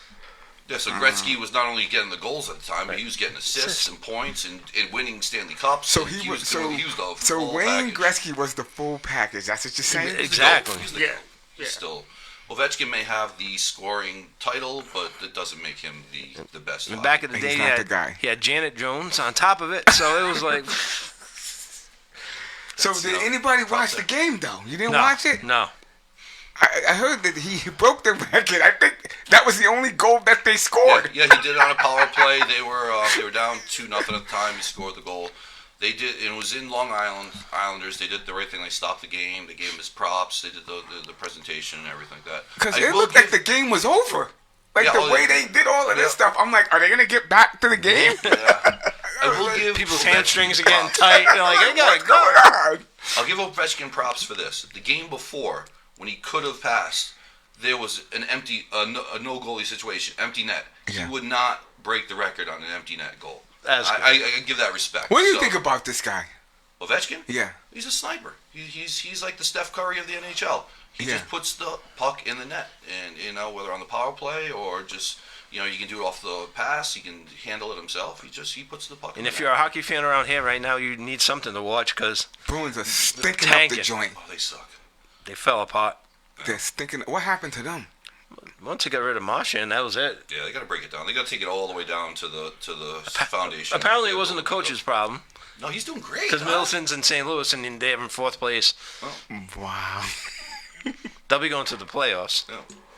Speaker 2: Yeah, so Gretzky was not only getting the goals at the time, but he was getting assists and points and winning Stanley Cups.
Speaker 1: So
Speaker 2: and
Speaker 1: he was
Speaker 2: the
Speaker 1: so
Speaker 2: full
Speaker 1: Wayne
Speaker 2: package.
Speaker 1: Gretzky was the full package. That's what you're saying.
Speaker 2: He's the
Speaker 4: Exactly.
Speaker 2: GOAT. He's the
Speaker 3: Yeah.
Speaker 2: GOAT. He's still. Ovechkin may have the scoring title, but it doesn't make him the best.
Speaker 4: And back in the
Speaker 1: He's
Speaker 4: day,
Speaker 1: not the guy.
Speaker 4: he had Janet Jones on top of it, so it was like
Speaker 1: So
Speaker 2: That's,
Speaker 1: did
Speaker 2: you know,
Speaker 1: anybody watch the
Speaker 2: process.
Speaker 1: game though? You didn't
Speaker 4: no,
Speaker 1: watch it?
Speaker 4: no.
Speaker 1: I heard that he broke the record. I think that was the only goal that they
Speaker 2: Yeah,
Speaker 1: scored.
Speaker 2: yeah, he did it on a power play. They were down 2-0 at the time. He scored the goal. They did. It was in Long Island. Islanders. They did the right thing. They stopped the game. They gave him his props. They did the presentation and everything like that.
Speaker 1: Because
Speaker 2: I
Speaker 1: it
Speaker 2: will
Speaker 1: looked like
Speaker 2: give-
Speaker 1: the game was over. Like
Speaker 2: Yeah,
Speaker 1: the
Speaker 2: oh,
Speaker 1: way
Speaker 2: yeah.
Speaker 1: they did all of this
Speaker 2: Yeah.
Speaker 1: stuff. I'm like, are they gonna get back to the game?
Speaker 2: Yeah. I will give
Speaker 4: People's
Speaker 2: Ovechkin
Speaker 4: hamstrings are getting
Speaker 2: props.
Speaker 4: tight. They're like, I gotta
Speaker 1: What's
Speaker 4: go.
Speaker 1: going on?
Speaker 2: I'll give Ovechkin props for this. The game before, when he could have passed, there was an a no goalie situation, empty net.
Speaker 1: Yeah.
Speaker 2: He would not break the record on an empty net goal.
Speaker 4: That's good.
Speaker 2: I give that respect.
Speaker 1: What do you
Speaker 2: So,
Speaker 1: think about this guy?
Speaker 2: Ovechkin?
Speaker 1: Yeah.
Speaker 2: He's a sniper. He's like the Steph Curry of the NHL. He
Speaker 1: Yeah.
Speaker 2: just puts the puck in the net, and whether on the power play or just you can do it off the pass. He can handle it himself. He puts the puck.
Speaker 4: And
Speaker 2: in
Speaker 4: if
Speaker 2: the
Speaker 4: you're
Speaker 2: net.
Speaker 4: a hockey fan around here right now, you need something to watch because
Speaker 1: Bruins are stinking up the
Speaker 4: Tanking.
Speaker 1: joint.
Speaker 2: oh, they suck.
Speaker 4: they fell apart.
Speaker 1: They're stinking. What happened to them?
Speaker 4: Once they got rid of Marchand, that was it.
Speaker 2: Yeah, they got to break it down. They got to take it all the way down to the foundation.
Speaker 4: Apparently, it
Speaker 2: Yeah,
Speaker 4: wasn't the
Speaker 2: we'll-
Speaker 4: coach's problem
Speaker 2: No, he's doing great.
Speaker 4: because
Speaker 2: huh?
Speaker 4: Middleton's in St. Louis and they're in 4th place.
Speaker 1: Wow.
Speaker 4: They'll be going to the playoffs.
Speaker 2: Yeah.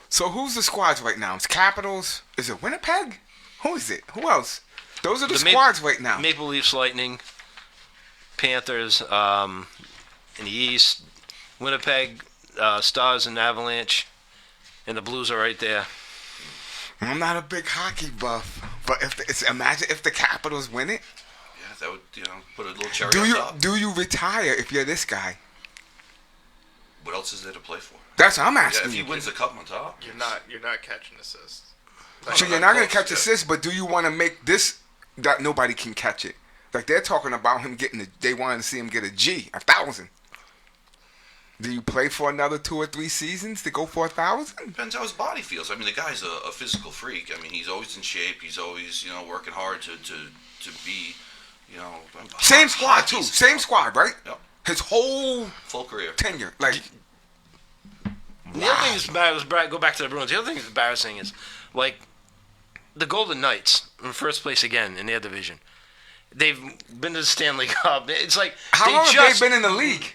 Speaker 1: So who's the squads right now? It's Capitals. Is it Winnipeg? Who is it? Who else? Those are the
Speaker 4: The Ma-
Speaker 1: squads right now.
Speaker 4: Maple Leafs, Lightning, Panthers in the East, Winnipeg, Stars and Avalanche, and the Blues are right there.
Speaker 1: I'm not a big hockey buff, but imagine if the Capitals win it.
Speaker 2: Yeah, that would put a little cherry
Speaker 1: Do
Speaker 2: on
Speaker 1: you
Speaker 2: top.
Speaker 1: do you retire if you're this guy?
Speaker 2: What else is there to play for?
Speaker 1: That's what I'm
Speaker 2: Yeah,
Speaker 1: asking
Speaker 2: if he
Speaker 1: you.
Speaker 2: wins the cup on top.
Speaker 3: You're not catching assists.
Speaker 1: So you're not gonna catch assists, but do you want to make this that nobody can catch it? Like they're talking about him getting they wanted to see him get a G, 1,000. Do you play for another 2 or 3 seasons to go for 1,000?
Speaker 2: Depends how his body feels. I mean, the guy's a physical freak. I mean, he's always in shape. He's always working hard to be
Speaker 1: Same squad too.
Speaker 2: hockey's
Speaker 1: Same squad, right?
Speaker 2: Yep.
Speaker 1: His whole
Speaker 2: full career.
Speaker 1: tenure, like
Speaker 4: The other thing that's go back to the Bruins. The other thing that's embarrassing is, like, the Golden Knights in first place again in their division. They've been to the Stanley Cup. It's like
Speaker 1: how
Speaker 4: they
Speaker 1: long
Speaker 4: just
Speaker 1: have they been in the league?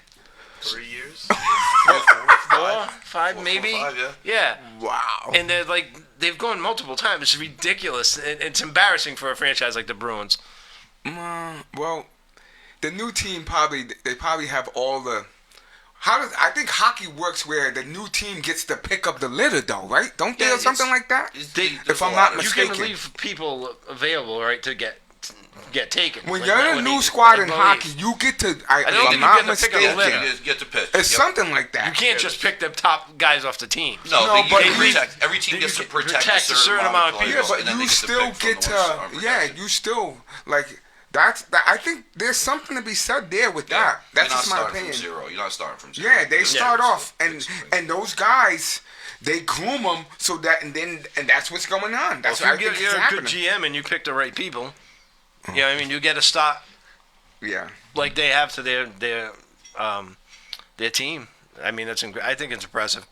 Speaker 3: 3 years.
Speaker 4: 4, 5
Speaker 2: 4,
Speaker 4: maybe.
Speaker 2: 5, yeah.
Speaker 4: Yeah.
Speaker 1: Wow.
Speaker 4: And they're like they've gone multiple times. It's ridiculous. It's embarrassing for a franchise like the Bruins.
Speaker 1: Well, the new team they probably have all the. I think hockey works where the new team gets to pick up the litter, though, right? Don't they,
Speaker 2: Yeah,
Speaker 1: or something
Speaker 2: it's-
Speaker 1: like that?
Speaker 2: It's-
Speaker 4: They-
Speaker 2: there's
Speaker 1: if
Speaker 2: a
Speaker 1: I'm
Speaker 2: lot
Speaker 1: not
Speaker 2: of-
Speaker 4: You can
Speaker 1: mistaken.
Speaker 4: leave people available, right, to get get taken.
Speaker 1: When you're in a
Speaker 4: when
Speaker 1: new
Speaker 4: he-
Speaker 1: squad in
Speaker 4: when
Speaker 1: hockey,
Speaker 4: he-
Speaker 1: you get to.
Speaker 4: don't
Speaker 1: If
Speaker 4: think
Speaker 1: I'm
Speaker 4: you
Speaker 1: not
Speaker 4: get to pick up the
Speaker 1: mistaken,
Speaker 4: litter.
Speaker 2: You get to pitch.
Speaker 1: it's
Speaker 2: Yep.
Speaker 1: something like that.
Speaker 4: You can't just pick the top guys off the team.
Speaker 2: No,
Speaker 1: No,
Speaker 2: they,
Speaker 1: but
Speaker 2: they
Speaker 1: you-
Speaker 2: protect. Every team gets to protect a certain amount of
Speaker 1: Yeah,
Speaker 2: players,
Speaker 1: but
Speaker 2: and then
Speaker 1: you
Speaker 2: they get to
Speaker 1: still
Speaker 2: pick from
Speaker 1: get
Speaker 2: the ones that aren't
Speaker 1: to. Yeah,
Speaker 2: protected.
Speaker 1: you still like. I think there's something to be said there with that. That's
Speaker 2: You're not
Speaker 1: just my
Speaker 2: starting
Speaker 1: opinion.
Speaker 2: from zero. You're not starting from zero.
Speaker 1: Yeah, they start off, and
Speaker 2: Basically.
Speaker 1: those guys, they groom them so that, and that's what's going on. That's
Speaker 4: Well,
Speaker 1: what I
Speaker 4: if
Speaker 1: think
Speaker 4: you're
Speaker 1: is
Speaker 4: a
Speaker 1: happening.
Speaker 4: good GM and you pick the right people, you know what I mean? You get a start
Speaker 1: Yeah,
Speaker 4: like they have to their team. I mean, I think it's impressive.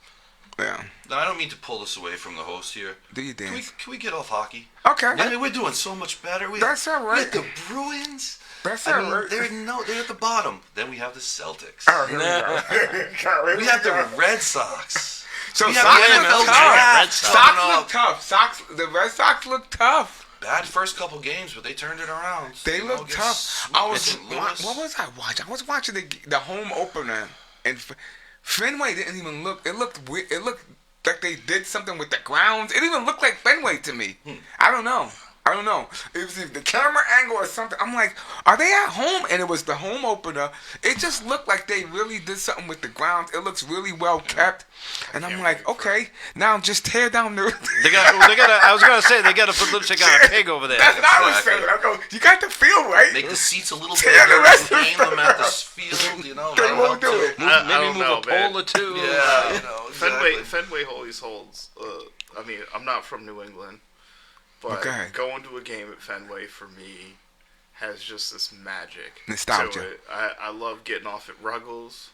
Speaker 1: yeah.
Speaker 2: Now, I don't mean to pull this away from the host here.
Speaker 1: Do you
Speaker 2: Can we,
Speaker 1: dance?
Speaker 2: can we get off hockey?
Speaker 1: Okay,
Speaker 2: I mean, we're doing so much better.
Speaker 1: That's all right.
Speaker 2: We have the Bruins.
Speaker 1: That's
Speaker 2: I
Speaker 1: all
Speaker 2: mean,
Speaker 1: right.
Speaker 2: they're at the bottom. Then we have the Celtics.
Speaker 1: Oh, here we go. Here
Speaker 2: We have the
Speaker 1: go.
Speaker 2: Red Sox.
Speaker 1: So
Speaker 2: we
Speaker 1: Sox
Speaker 2: have the
Speaker 1: look
Speaker 2: NFL
Speaker 1: tough.
Speaker 2: draft
Speaker 1: Sox
Speaker 2: coming
Speaker 1: look
Speaker 2: up.
Speaker 1: tough. The Red Sox look tough.
Speaker 2: Bad first couple games, but they turned it around.
Speaker 1: They
Speaker 2: You know,
Speaker 1: look
Speaker 2: against
Speaker 1: tough. I was.
Speaker 2: St. Louis.
Speaker 1: What was I watching? I was watching the home opener, and Fenway didn't even look. It looked weird. It looked like they did something with the grounds. It didn't even look like Fenway to me. I don't know. It was either the camera angle or something. I'm like, are they at home? And it was the home opener. It just looked like they really did something with the grounds. It looks really well kept. And I'm like, okay, now just tear down the.
Speaker 4: They got. I was gonna say they got to put lipstick on a pig over there.
Speaker 1: That's what I was
Speaker 2: Exactly.
Speaker 1: saying. I go, you got the feel right.
Speaker 2: Make the seats a little
Speaker 1: Tear
Speaker 2: bigger.
Speaker 1: the rest of
Speaker 2: Aim
Speaker 1: the
Speaker 2: them at the field. You know,
Speaker 1: They
Speaker 2: that'll
Speaker 1: won't
Speaker 2: help
Speaker 1: do
Speaker 2: too.
Speaker 1: it.
Speaker 3: I
Speaker 4: Maybe
Speaker 3: don't
Speaker 4: move
Speaker 3: know,
Speaker 4: a
Speaker 3: man.
Speaker 4: pole or two.
Speaker 2: Yeah, you know, exactly.
Speaker 3: Fenway always holds. I mean, I'm not from New England, but
Speaker 1: Okay.
Speaker 3: going to a game at Fenway for me has just this magic
Speaker 1: Nostalgia.
Speaker 3: to it. I love getting off at Ruggles,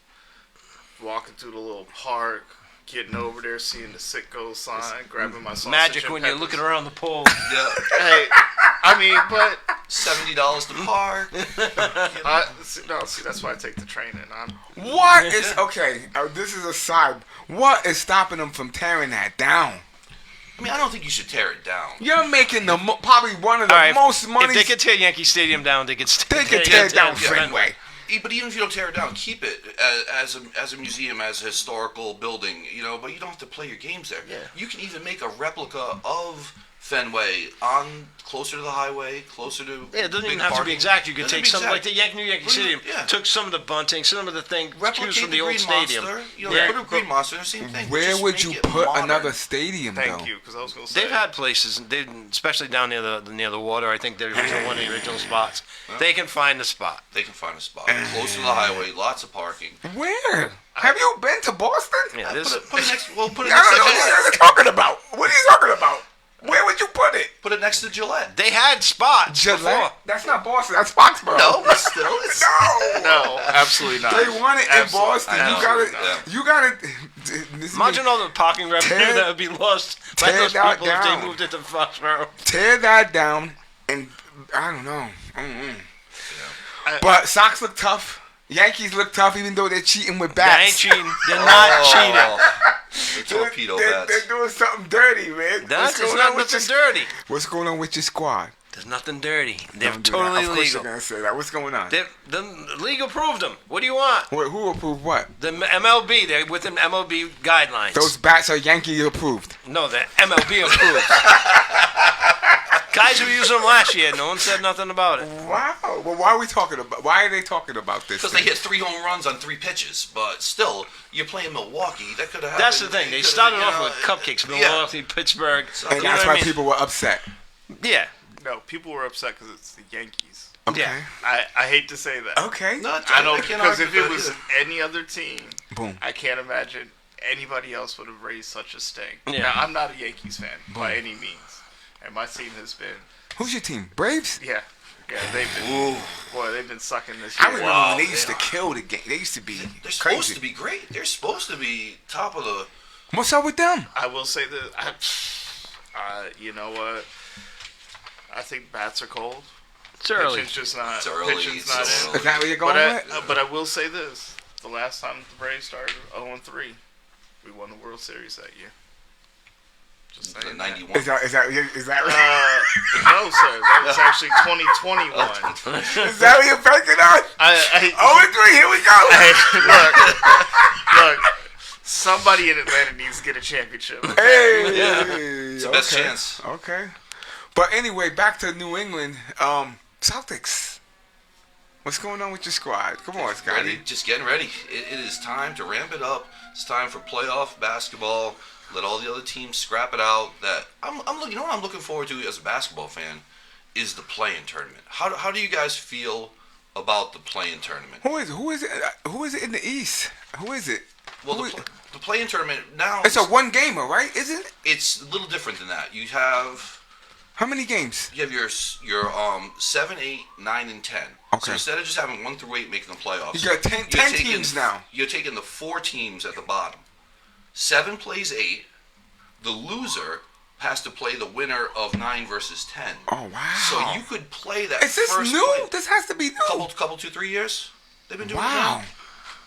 Speaker 3: walking through the little park, getting over there, seeing the Sitco sign, grabbing my sausage
Speaker 4: Magic
Speaker 3: and
Speaker 4: when you're
Speaker 3: peppers.
Speaker 4: looking around the pole.
Speaker 2: Yeah,
Speaker 3: Hey, I mean, but
Speaker 2: $70 to park.
Speaker 3: see, that's why I take the train in.
Speaker 1: What is okay? This is a side. What is stopping them from tearing that down?
Speaker 2: I mean, I don't think you should tear it down.
Speaker 1: You're making probably one of the
Speaker 4: All right,
Speaker 1: most money.
Speaker 4: If they could tear Yankee Stadium down, they could.
Speaker 1: They could tear down
Speaker 2: yeah.
Speaker 1: Fenway.
Speaker 2: But even if you don't tear it down, keep it as a museum, as a historical building. You know, but you don't have to play your games there.
Speaker 4: Yeah.
Speaker 2: You can even make a replica of Fenway on closer to the highway, closer to.
Speaker 4: Yeah, it doesn't
Speaker 2: big
Speaker 4: even have to be
Speaker 2: parking.
Speaker 4: exact. You could
Speaker 2: Doesn't
Speaker 4: take
Speaker 2: be
Speaker 4: something like
Speaker 2: exact.
Speaker 4: the New Yankee
Speaker 2: Well,
Speaker 4: Stadium.
Speaker 2: yeah.
Speaker 4: Took some of the bunting, some of the things, cues
Speaker 2: Replicate
Speaker 4: from the old
Speaker 2: Green
Speaker 4: stadium.
Speaker 2: Monster. You know,
Speaker 4: Yeah.
Speaker 2: put a Green Monster, the same thing.
Speaker 1: Where
Speaker 2: Just
Speaker 1: would
Speaker 2: make
Speaker 1: you
Speaker 2: it
Speaker 1: put
Speaker 2: modern.
Speaker 1: another stadium
Speaker 3: Thank
Speaker 1: though?
Speaker 3: you, because I was going to say.
Speaker 4: They've had places, especially down near the water. I think they're one of the original spots. They can find the spot.
Speaker 2: They can find a spot close to the highway, lots of parking.
Speaker 1: Where? Have you been to Boston?
Speaker 4: Yeah, this.
Speaker 2: Put it next. Well, put it
Speaker 1: I
Speaker 2: next
Speaker 1: don't know
Speaker 2: to
Speaker 1: what
Speaker 2: Gillette.
Speaker 1: you're talking about. What are you talking about? Where would you put it?
Speaker 2: Put it next to Gillette.
Speaker 4: They had spots before.
Speaker 1: Gillette? That's not Boston. That's Foxborough.
Speaker 2: No, but still, it's
Speaker 1: No.
Speaker 3: No, absolutely not.
Speaker 1: They want it in
Speaker 3: Absolutely-
Speaker 1: Boston.
Speaker 3: absolutely
Speaker 1: You
Speaker 3: not.
Speaker 1: gotta. You gotta. This
Speaker 4: Imagine all the parking revenue
Speaker 1: Tear-
Speaker 4: that would be lost by
Speaker 1: tear
Speaker 4: those
Speaker 1: that
Speaker 4: people if
Speaker 1: down.
Speaker 4: they moved it to Foxborough.
Speaker 1: tear that down, and I don't know.
Speaker 3: I-
Speaker 1: But Sox look tough. Yankees look tough, even though they're cheating with
Speaker 4: They ain't
Speaker 1: bats.
Speaker 4: cheating. They're not cheating.
Speaker 2: They're torpedo
Speaker 1: They're
Speaker 2: bats.
Speaker 1: doing something dirty, man.
Speaker 4: That's
Speaker 1: What's
Speaker 4: it's
Speaker 1: going
Speaker 4: not
Speaker 1: on with
Speaker 4: nothing
Speaker 1: your-
Speaker 4: dirty.
Speaker 1: What's going on with your squad?
Speaker 4: There's nothing dirty. They're
Speaker 1: Don't do that.
Speaker 4: totally
Speaker 1: Of course
Speaker 4: legal.
Speaker 1: you're gonna say that. What's going on?
Speaker 4: The league approved them. What do you want?
Speaker 1: Wait, who approved what?
Speaker 4: The MLB. They're within MLB guidelines.
Speaker 1: Those bats are Yankee approved.
Speaker 4: No, the MLB approved. Guys were using them last year. No one said nothing about it.
Speaker 1: Wow. Well, why are we talking about? Why are they talking about this?
Speaker 2: Because they hit 3 home runs on 3 pitches, but still, you're playing Milwaukee. That could have happened.
Speaker 4: That's the thing. They
Speaker 2: It could've,
Speaker 4: started
Speaker 2: you
Speaker 4: off
Speaker 2: know,
Speaker 4: with cupcakes.
Speaker 2: yeah.
Speaker 4: Milwaukee, Pittsburgh.
Speaker 1: and
Speaker 4: you know
Speaker 1: that's
Speaker 4: what
Speaker 1: why
Speaker 4: I mean?
Speaker 1: people were upset.
Speaker 4: Yeah.
Speaker 3: No, people were upset because it's the Yankees.
Speaker 1: Okay.
Speaker 4: Yeah.
Speaker 3: I hate to say that.
Speaker 1: Okay.
Speaker 2: No,
Speaker 3: I don't
Speaker 2: can't
Speaker 3: because
Speaker 2: argue
Speaker 3: if it
Speaker 2: with
Speaker 3: was
Speaker 2: that
Speaker 3: any other team,
Speaker 1: Boom.
Speaker 3: I can't imagine anybody else would have raised such a stink.
Speaker 4: Yeah.
Speaker 3: Now, I'm not a Yankees fan by any means, and my team has been,
Speaker 1: Who's your team? Braves?
Speaker 3: yeah, they've been,
Speaker 2: either. Ooh.
Speaker 3: boy, they've been sucking this
Speaker 1: I
Speaker 3: year.
Speaker 1: remember
Speaker 2: Wow,
Speaker 1: when they used
Speaker 2: they
Speaker 1: to
Speaker 2: are.
Speaker 1: kill the game. They used to be
Speaker 2: They're
Speaker 1: crazy.
Speaker 2: supposed to be great. They're supposed to be top of the.
Speaker 1: What's up with them?
Speaker 3: I will say that, you know what? I think bats are cold.
Speaker 4: It's early.
Speaker 3: Pitching's just not.
Speaker 2: It's early,
Speaker 3: Pitching's
Speaker 2: it's
Speaker 3: not
Speaker 2: so
Speaker 3: in.
Speaker 2: early.
Speaker 1: Is that where you're going with?
Speaker 3: But I will say this: the last time the Braves started 0-3, we won the World Series that year. Just
Speaker 2: The
Speaker 3: saying that.
Speaker 2: 91.
Speaker 1: Is that right?
Speaker 3: No, sir. That was actually 2021.
Speaker 1: Is that what you're banking on? Oh, 3. Here we go.
Speaker 3: Look. Somebody in Atlanta needs to get a championship.
Speaker 1: Hey,
Speaker 2: It's the best
Speaker 1: okay.
Speaker 2: chance.
Speaker 1: Okay, but anyway, back to New England. Celtics. What's going on with your squad? Come on, Scotty.
Speaker 2: Ready? Just getting ready. It is time to ramp it up. It's time for playoff basketball. Let all the other teams scrap it out. That I'm looking. You know what I'm looking forward to as a basketball fan is the play-in tournament. How do you guys feel about the play-in tournament?
Speaker 1: Who is it? Who is it in the East? Who is it?
Speaker 2: Well, the play-in tournament now.
Speaker 1: It's a one gamer, right? Isn't it?
Speaker 2: It's a little different than that. You have
Speaker 1: how many games?
Speaker 2: You have your 7, 8, 9, and 10.
Speaker 1: Okay.
Speaker 2: So instead of just having 1 through 8 making the playoffs,
Speaker 1: You got 10 teams now.
Speaker 2: You're taking the 4 teams at the bottom. 7 plays 8. The loser has to play the winner of 9 versus 10.
Speaker 1: Oh wow!
Speaker 2: So you could play that.
Speaker 1: Is this
Speaker 2: first
Speaker 1: new?
Speaker 2: play-
Speaker 1: This has to be new.
Speaker 2: couple 2-3 years they've been doing it
Speaker 1: Wow.
Speaker 2: now.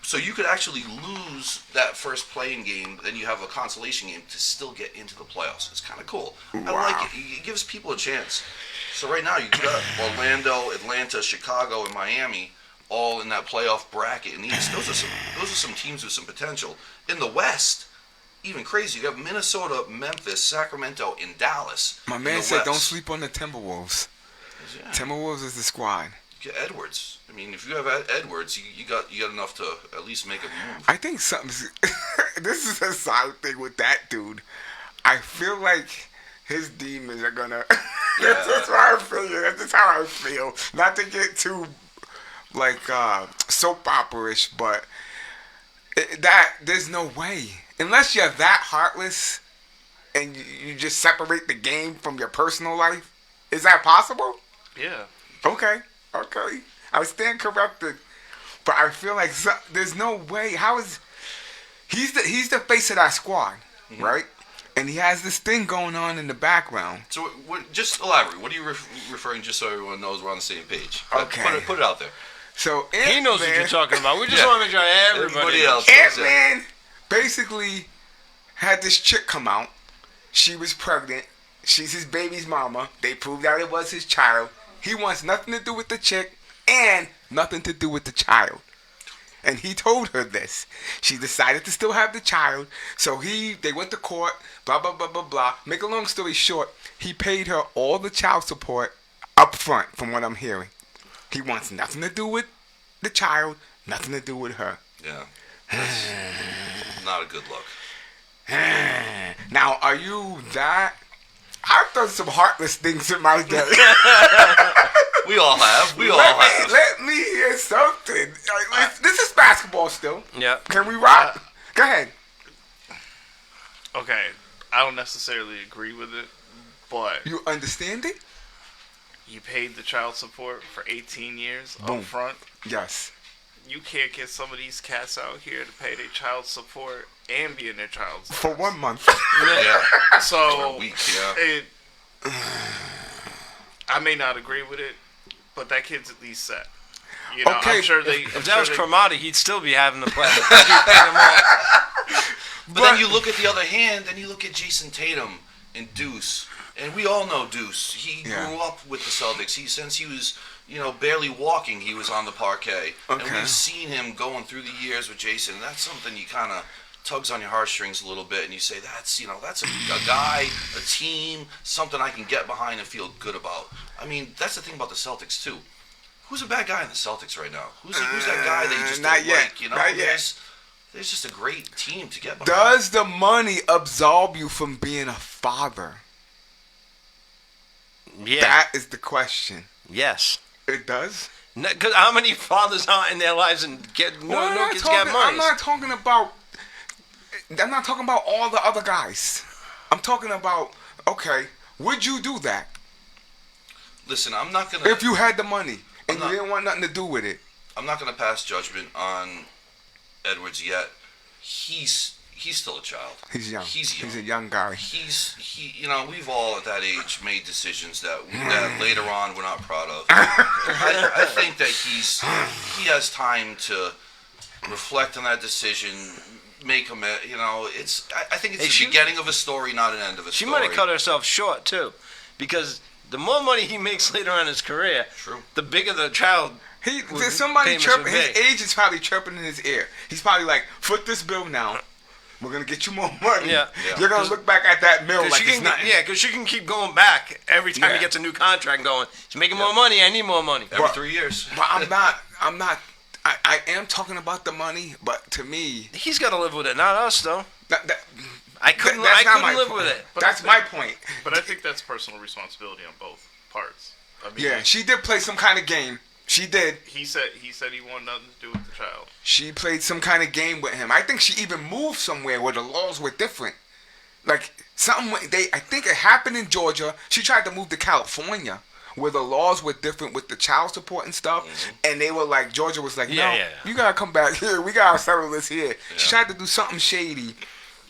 Speaker 2: So you could actually lose that first playing game, then you have a consolation game to still get into the playoffs. It's kind of cool. I
Speaker 1: Wow.
Speaker 2: like it. It gives people a chance. So right now you've got Orlando, Atlanta, Chicago, and Miami all in that playoff bracket in the East. Those are some teams with some potential. In the West, even crazy. You have Minnesota, Memphis, Sacramento, and Dallas.
Speaker 1: My
Speaker 2: in
Speaker 1: man
Speaker 2: the
Speaker 1: said, "Don't
Speaker 2: West.
Speaker 1: sleep on the Timberwolves."
Speaker 2: Yeah.
Speaker 1: Timberwolves is the squad.
Speaker 2: Get Edwards. I mean, if you have Edwards, you got enough to at least make a move.
Speaker 1: I think something's. This is a side thing with that dude. I feel like his demons are gonna. That's just how I feel. That's just how I feel. Not to get too like soap opera-ish, but there's no way unless you're that heartless and you just separate the game from your personal life. Is that possible?
Speaker 3: Yeah.
Speaker 1: Okay. I stand corrected, but I feel like there's no way. How is he's the face of that squad, right? And he has this thing going on in the background.
Speaker 2: So, just elaborate. What are you referring? Just so everyone knows we're on the same page.
Speaker 1: Okay.
Speaker 2: Put it out there.
Speaker 1: So
Speaker 4: He knows what you're talking about. We just
Speaker 2: Yeah.
Speaker 4: want to make sure everybody
Speaker 2: Everybody else knows.
Speaker 1: Ant-Man basically had this chick come out. She was pregnant. She's his baby's mama. They proved out it was his child. He wants nothing to do with the chick and nothing to do with the child. And he told her this. She decided to still have the child. So they went to court, blah, blah, blah, blah, blah. Make a long story short, he paid her all the child support up front, from what I'm hearing. He wants nothing to do with the child, nothing to do with her.
Speaker 2: Yeah. That's not a good look.
Speaker 1: Now, are you that? I've done some heartless things in my day.
Speaker 2: We all have.
Speaker 1: Let me hear something. This is basketball still.
Speaker 4: Yeah.
Speaker 1: Can we rock? Go ahead.
Speaker 3: Okay. I don't necessarily agree with it, but
Speaker 1: You understand it?
Speaker 3: you paid the child support for 18 years
Speaker 1: Boom.
Speaker 3: up front.
Speaker 1: Yes.
Speaker 3: You can't get some of these cats out here to pay their child support and be in their child
Speaker 1: For
Speaker 3: support.
Speaker 1: 1 month.
Speaker 2: Yeah. For
Speaker 3: So
Speaker 2: a week, yeah.
Speaker 3: I may not agree with it, but that kid's at least set. You know,
Speaker 1: Okay,
Speaker 3: I'm sure they.
Speaker 4: If that was Cromartie, he'd still be having to play.
Speaker 2: But then you look at the other hand, then you look at Jason Tatum and Deuce. And we all know Deuce. He
Speaker 1: Yeah.
Speaker 2: grew up with the Celtics. Since he was, barely walking, he was on the parquet. And
Speaker 1: Okay.
Speaker 2: we've seen him going through the years with Jason. That's something you kind of tugs on your heartstrings a little bit, and you say, that's a guy, a team, something I can get behind and feel good about. I mean, that's the thing about the Celtics, too. Who's a bad guy in the Celtics right now? Who's that guy that you just
Speaker 1: not
Speaker 2: don't
Speaker 1: yet.
Speaker 2: like?
Speaker 1: Not yet.
Speaker 2: There's just a great team to get behind.
Speaker 1: Does the money absolve you from being a father?
Speaker 4: Yeah.
Speaker 1: That is the question.
Speaker 4: Yes.
Speaker 1: It does?
Speaker 4: Because how many fathers aren't in their lives and no kids get money?
Speaker 1: I'm not talking about all the other guys. I'm talking about, okay, would you do that
Speaker 2: Listen, I'm not gonna.
Speaker 1: if you had the money and
Speaker 2: I'm not-
Speaker 1: you didn't want nothing to do with it?
Speaker 2: I'm not gonna pass judgment on Edwards yet. He's still a child.
Speaker 1: He's young.
Speaker 2: He's young.
Speaker 1: He's a young guy.
Speaker 2: We've all at that age made decisions that later on we're not proud of. I think that he has time to reflect on that decision, make him. I think it's
Speaker 4: Hey,
Speaker 2: the beginning of a story, not an end of a
Speaker 4: She
Speaker 2: story.
Speaker 4: might have cut herself short too, because the more money he makes later on in his career,
Speaker 2: True.
Speaker 4: the bigger the child.
Speaker 1: There's somebody
Speaker 4: payments
Speaker 1: chirping.
Speaker 4: would
Speaker 1: His
Speaker 4: be.
Speaker 1: age is probably chirping in his ear. He's probably like, "Foot this bill now." We're gonna get you more money.
Speaker 4: Yeah.
Speaker 1: You're gonna look back at that mill like
Speaker 4: she
Speaker 1: it's
Speaker 4: can,
Speaker 1: nothing.
Speaker 4: because she can keep going back every time
Speaker 1: Yeah.
Speaker 4: he gets a new contract going. He's making more money. I need more money.
Speaker 2: Every
Speaker 1: But-
Speaker 2: 3 years.
Speaker 1: But I'm not. I am talking about the money, but to me,
Speaker 4: He's got to live with it, not us though.
Speaker 1: that
Speaker 4: I couldn't.
Speaker 1: that's
Speaker 4: I
Speaker 1: not
Speaker 4: couldn't
Speaker 1: my
Speaker 4: live
Speaker 1: point.
Speaker 4: with it.
Speaker 1: That's my point.
Speaker 3: But I think that's personal responsibility on both parts. I mean,
Speaker 1: Yeah, she did play some kind of game. She did.
Speaker 3: he said he wanted nothing to do with the child.
Speaker 1: She played some kind of game with him. I think she even moved somewhere where the laws were different. Like I think it happened in Georgia. She tried to move to California, where the laws were different with the child support and stuff. And they were like, Georgia was like, no,
Speaker 4: Yeah.
Speaker 1: you gotta come back here. We gotta settle this here. She tried to do something shady,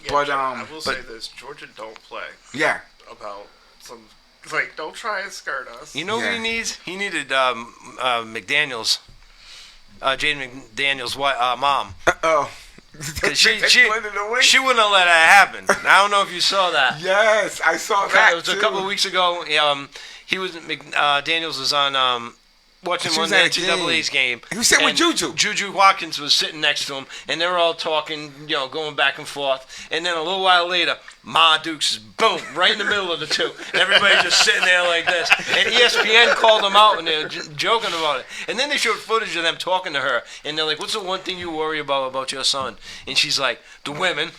Speaker 3: Yeah,
Speaker 1: but
Speaker 3: I will say this: Georgia don't play
Speaker 1: yeah,
Speaker 3: about some. Like, don't try and skirt us.
Speaker 4: You know what
Speaker 1: Yeah.
Speaker 4: he needs? He needed McDaniel's, Jaden McDaniel's mom.
Speaker 1: oh,
Speaker 4: Cause she wouldn't have let that happen. I don't know if you saw that.
Speaker 1: Yes, I saw that.
Speaker 4: It was a
Speaker 1: too.
Speaker 4: couple of weeks ago. He was Daniels was on watching
Speaker 1: She
Speaker 4: one
Speaker 1: was
Speaker 4: of the
Speaker 1: at a
Speaker 4: NCAA's game.
Speaker 1: He was sitting with
Speaker 4: and
Speaker 1: Juju.
Speaker 4: Juju Watkins was sitting next to him, and they were all talking, going back and forth. And then a little while later, Ma Dukes is boom right in the middle of the two. And everybody just sitting there like this. And ESPN called them out, and they were joking about it. And then they showed footage of them talking to her, and they're like, "What's the one thing you worry about your son?" And she's like, "The women."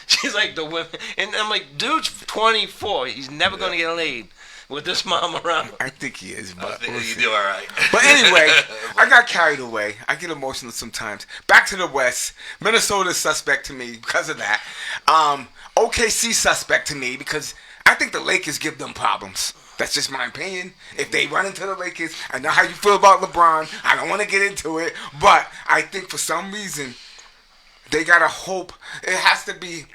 Speaker 4: She's like, "The women." And I'm like, "Dude's 24. He's never gonna get laid with this mom around."
Speaker 1: I think he is, but we'll
Speaker 2: You
Speaker 1: see.
Speaker 2: do all right.
Speaker 1: But anyway, I got carried away. I get emotional sometimes. Back to the West. Minnesota's suspect to me because of that. OKC suspect to me because I think the Lakers give them problems. That's just my opinion. If they run into the Lakers, I know how you feel about LeBron. I don't want to get into it. But I think for some reason, they got to hope. It has to be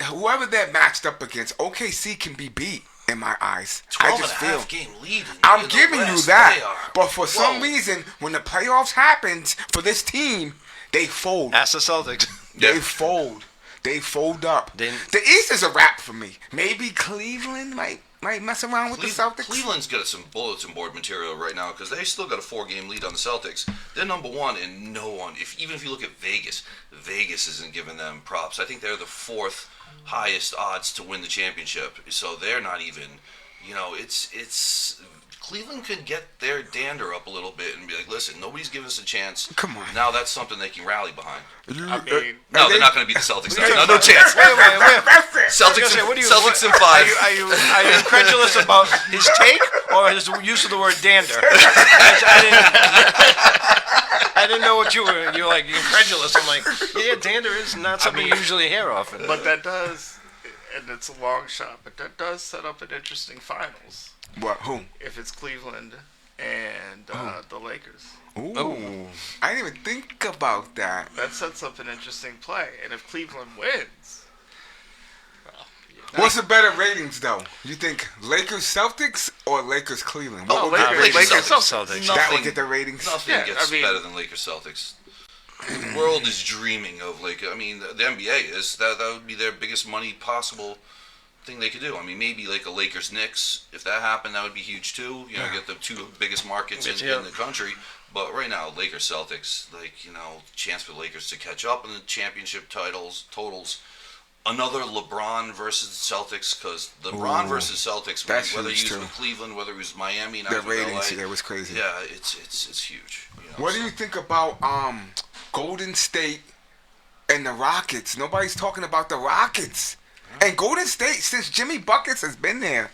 Speaker 1: whoever they're matched up against, OKC can be beat in my eyes.
Speaker 2: 12
Speaker 1: I just
Speaker 2: and a
Speaker 1: feel.
Speaker 2: half game lead.
Speaker 1: I'm
Speaker 2: in the
Speaker 1: giving you
Speaker 2: West.
Speaker 1: that.
Speaker 2: They are-
Speaker 1: But for some
Speaker 2: Whoa.
Speaker 1: reason, when the playoffs happens for this team, they fold.
Speaker 4: Ask the Celtics.
Speaker 1: They
Speaker 2: Yeah.
Speaker 1: fold. They fold up.
Speaker 4: Then-
Speaker 1: The East is a wrap for me. Maybe Cleveland might mess around with the Celtics.
Speaker 2: Cleveland's got some bulletin board material right now because they still got a 4-game lead on the Celtics. They're number one, and no one. Even if you look at Vegas, Vegas isn't giving them props. I think they're the 4th highest odds to win the championship. So they're not even. It's Cleveland could get their dander up a little bit and be like, listen, nobody's giving us a chance.
Speaker 1: Come on.
Speaker 2: Now that's something they can rally behind.
Speaker 3: I mean,
Speaker 2: No, they're not going to beat the Celtics. No chance. Celtics,
Speaker 4: What do you-
Speaker 2: Celtics in
Speaker 4: Are
Speaker 2: 5.
Speaker 4: you incredulous about his take or his use of the word dander? I didn't know what you were. You're like incredulous. I'm like, yeah, dander is not something you usually hear often.
Speaker 3: but that does, and it's a long shot, but that does set up an interesting finals
Speaker 1: What? Who?
Speaker 3: if it's Cleveland and the Lakers.
Speaker 1: Ooh. I didn't even think about that.
Speaker 3: That sets up an interesting play, and if Cleveland wins,
Speaker 1: What's the better ratings, though? You think Lakers Celtics or Lakers Cleveland? What
Speaker 3: Oh,
Speaker 1: would get the
Speaker 3: Lakers
Speaker 1: ratings?
Speaker 3: Celtics.
Speaker 1: That
Speaker 2: Nothing-
Speaker 1: would get the ratings.
Speaker 2: Nothing
Speaker 3: Yeah,
Speaker 2: gets
Speaker 3: I mean-
Speaker 2: better than Lakers Celtics. The world is dreaming of the NBA is that would be their biggest money possible thing they could do. I mean, maybe like a Lakers Knicks. If that happened, that would be huge too. Get the 2 biggest markets in the country. But right now, Lakers Celtics, chance for the Lakers to catch up in the championship totals. Another LeBron versus Celtics, because LeBron versus Celtics,
Speaker 1: That's
Speaker 2: whether
Speaker 1: huge,
Speaker 2: he was
Speaker 1: too.
Speaker 2: with Cleveland, whether he was Miami, now
Speaker 1: The
Speaker 2: he's with
Speaker 1: ratings,
Speaker 2: LA.
Speaker 1: yeah, it was crazy.
Speaker 2: Yeah, it's huge.
Speaker 1: What do you think about Golden State and the Rockets? Nobody's talking about the Rockets. And Golden State, since Jimmy Buckets has been there,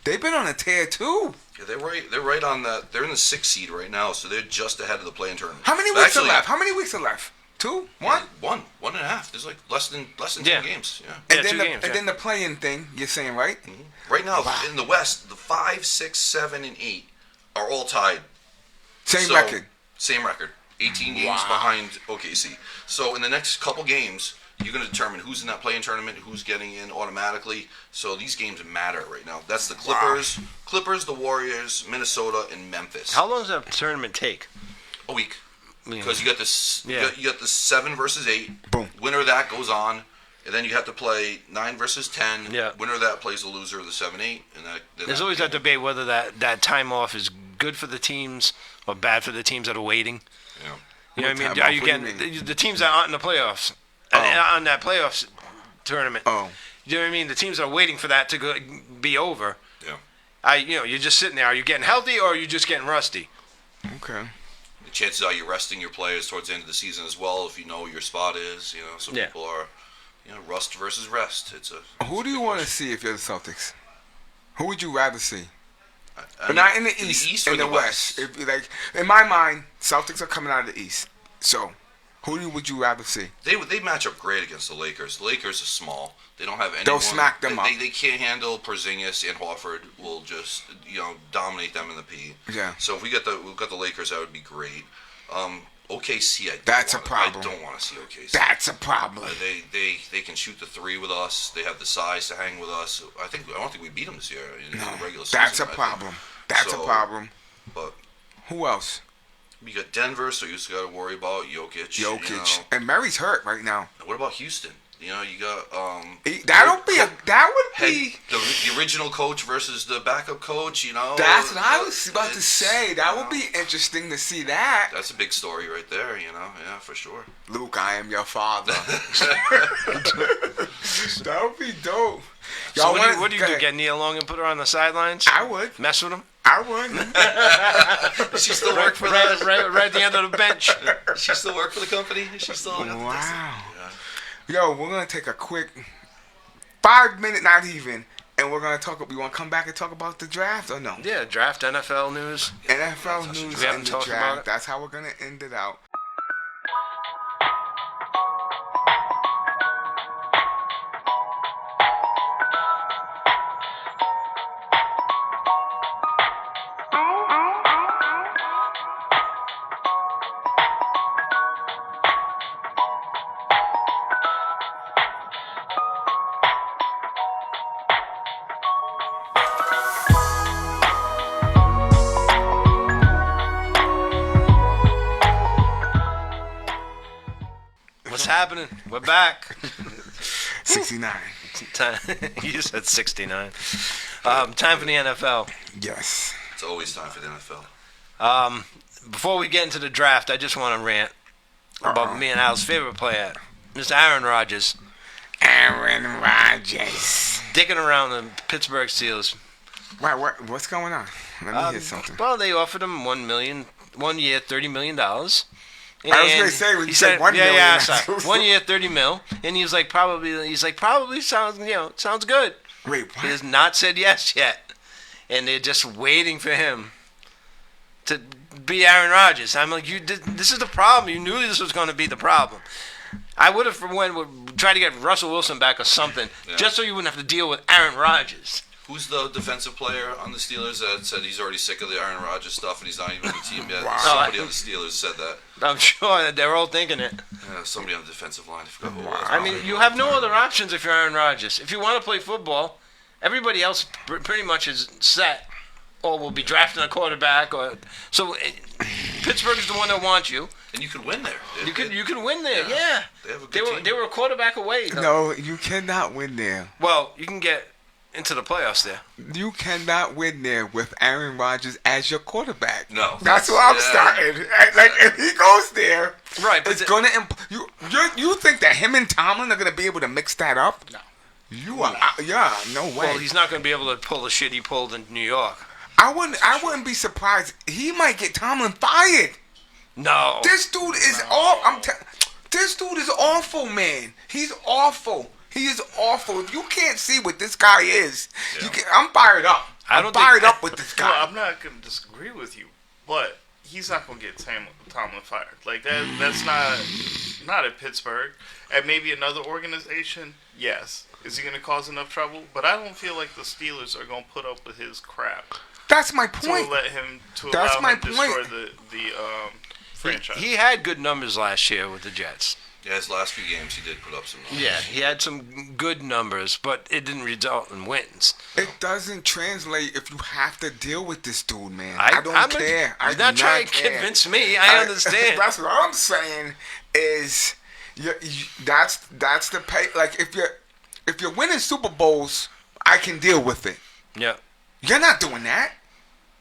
Speaker 1: they've been on a tear too.
Speaker 2: Yeah, they're right on that. They're in the 6th seed right now, so they're just ahead of the play-in tournament.
Speaker 1: How many weeks
Speaker 2: Actually,
Speaker 1: are left? How many weeks are left? 2? 1?
Speaker 2: One and a half. There's like less than 10
Speaker 4: Yeah.
Speaker 2: games. Yeah.
Speaker 1: And
Speaker 4: Yeah,
Speaker 1: then
Speaker 4: 2
Speaker 1: the,
Speaker 4: games,
Speaker 1: and
Speaker 4: yeah.
Speaker 1: then the playing thing, you're saying, right?
Speaker 2: Right now
Speaker 1: Wow.
Speaker 2: in the West, the 5, 6, 7, and 8 are all tied.
Speaker 1: Same
Speaker 2: So,
Speaker 1: record.
Speaker 2: Same record. 18 games
Speaker 1: Wow.
Speaker 2: behind OKC. So in the next couple games, you're going to determine who's in that play-in tournament, who's getting in automatically. So these games matter right now. That's the Clippers, the Warriors, Minnesota, and Memphis.
Speaker 4: How long does that tournament take?
Speaker 2: A week.
Speaker 4: Yeah.
Speaker 2: Because you got this,
Speaker 4: Yeah.
Speaker 2: you got the 7 versus 8.
Speaker 1: Boom.
Speaker 2: Winner of that goes on, and then you have to play 9 versus 10.
Speaker 4: Yeah.
Speaker 2: Winner of that plays the loser of the 7-8, and
Speaker 4: There's always that debate whether that time off is good for the teams or bad for the teams that are waiting.
Speaker 2: Yeah.
Speaker 4: You know what I
Speaker 1: What
Speaker 4: mean?
Speaker 1: time
Speaker 4: Are
Speaker 1: off?
Speaker 4: you
Speaker 1: What do you
Speaker 4: getting
Speaker 1: mean?
Speaker 4: the teams that aren't in the playoffs? on that playoffs tournament.
Speaker 1: Oh.
Speaker 4: You know what I mean? The teams are waiting for that to be over.
Speaker 2: Yeah.
Speaker 4: You're just sitting there. Are you getting healthy or are you just getting rusty?
Speaker 1: Okay.
Speaker 2: The chances are you're resting your players towards the end of the season as well, if you know what your spot is. Some
Speaker 4: Yeah.
Speaker 2: people are, rust versus rest.
Speaker 1: Who do you want to see if you're the Celtics? Who would you rather see?
Speaker 2: I
Speaker 1: But
Speaker 2: mean,
Speaker 1: not in the East,
Speaker 2: or
Speaker 1: in the West. If, like, in my mind, Celtics are coming out of the East. So, would you rather see?
Speaker 2: They match up great against the Lakers. The Lakers are small. They don't have anyone.
Speaker 1: They'll smack them up.
Speaker 2: They can't handle Porzingis, and Horford will just dominate them in the P.
Speaker 1: Yeah.
Speaker 2: So if we've got the Lakers, that would be great. OKC,
Speaker 1: That's a problem.
Speaker 2: I don't want to see OKC.
Speaker 1: That's a problem.
Speaker 2: They can shoot the three with us. They have the size to hang with us. I don't think we beat them this year in the regular season.
Speaker 1: That's a problem. That's a problem.
Speaker 2: But
Speaker 1: who else?
Speaker 2: we got Denver, so you just got to worry about Jokic.
Speaker 1: And Murray's hurt right now.
Speaker 2: What about Houston? You got
Speaker 1: That would be.
Speaker 2: the original coach versus the backup coach.
Speaker 1: That's what I was about to say. That would be interesting to see that.
Speaker 2: That's a big story right there. Yeah, for sure.
Speaker 1: Luke, I am your father. That would be dope.
Speaker 4: So what do you do? Get Nia Long and put her on the sidelines?
Speaker 1: I would.
Speaker 4: Mess with him?
Speaker 1: I would.
Speaker 2: Does she still work for
Speaker 4: right at the end of the bench.
Speaker 2: Does she still work for the company? Is she still?
Speaker 1: Wow. Yo, we're gonna take a quick 5-minute, not even, and we're gonna talk. We want to come back and talk about the draft or no?
Speaker 4: Yeah, draft, NFL news.
Speaker 1: NFL news
Speaker 4: We haven't
Speaker 1: and the
Speaker 4: talked about
Speaker 1: draft.
Speaker 4: it.
Speaker 1: That's how we're gonna end it out.
Speaker 4: What's happening? We're back.
Speaker 1: 69.
Speaker 4: Time, you said 69. Time for the NFL.
Speaker 1: Yes.
Speaker 2: It's always time for the NFL.
Speaker 4: Before we get into the draft, I just want to rant about me and Al's favorite player, Mr. Aaron Rodgers,
Speaker 1: Aaron Rodgers.
Speaker 4: dicking around the Pittsburgh Steelers.
Speaker 1: What's going on? Let me hear something.
Speaker 4: Well, they offered him $1 year, $30 million.
Speaker 1: I was gonna say when you said $1 million.
Speaker 4: Yeah, sorry. 1 year, $30 million, and he's like probably sounds good.
Speaker 1: Wait,
Speaker 4: He
Speaker 1: what?
Speaker 4: has not said yes yet, and they're just waiting for him to be Aaron Rodgers. I'm like, this is the problem. You knew this was going to be the problem. I would have tried to get Russell Wilson back or something, just so you wouldn't have to deal with Aaron Rodgers.
Speaker 2: Who's the defensive player on the Steelers that said he's already sick of the Aaron Rodgers stuff and he's not even on the team yet?
Speaker 1: Wow.
Speaker 2: Somebody on the Steelers said that.
Speaker 4: I'm sure that they're all thinking it.
Speaker 2: Somebody on the defensive line. I forgot who it was.
Speaker 4: I mean, you have no other options if you're Aaron Rodgers. If you want to play football, everybody else pretty much is set, or will be drafting a quarterback. Pittsburgh is the one that wants you.
Speaker 2: And you could win there.
Speaker 4: You can win there. Yeah.
Speaker 2: They have a good team.
Speaker 4: They were a quarterback away.
Speaker 1: No, you cannot win there.
Speaker 4: Well, you can get into the playoffs there.
Speaker 1: You cannot win there with Aaron Rodgers as your quarterback.
Speaker 2: No.
Speaker 1: That's where I'm starting. Like, if he goes there,
Speaker 4: Right, but
Speaker 1: it's gonna. You think that him and Tomlin are gonna be able to mix that up? No. You are. No way.
Speaker 4: Well, he's not going to be able to pull the shit he pulled in New York.
Speaker 1: I wouldn't be surprised. He might get Tomlin fired.
Speaker 4: No.
Speaker 1: This dude is this dude is awful, man. He's awful. He is awful. If you can't see what this guy is, I'm fired up. I'm fired up with this guy.
Speaker 3: Well, I'm not going to disagree with you, but he's not going to get Tomlin fired. Like that's not at Pittsburgh. At maybe another organization, yes. Is he going to cause enough trouble? But I don't feel like the Steelers are going to put up with his crap.
Speaker 1: That's my point.
Speaker 3: To let him to
Speaker 1: That's
Speaker 3: allow
Speaker 1: my
Speaker 3: him to
Speaker 1: point.
Speaker 3: destroy the franchise.
Speaker 4: He had good numbers last year with the Jets.
Speaker 2: Yeah, his last few games he did put up some numbers.
Speaker 4: Yeah, he had some good numbers, but it didn't result in wins.
Speaker 1: It doesn't translate if you have to deal with this dude, man. I don't care.
Speaker 4: I'm not trying to convince me. I understand.
Speaker 1: That's what I'm saying. Is that's the pay. Like if you're winning Super Bowls, I can deal with it.
Speaker 4: Yeah.
Speaker 1: You're not doing that.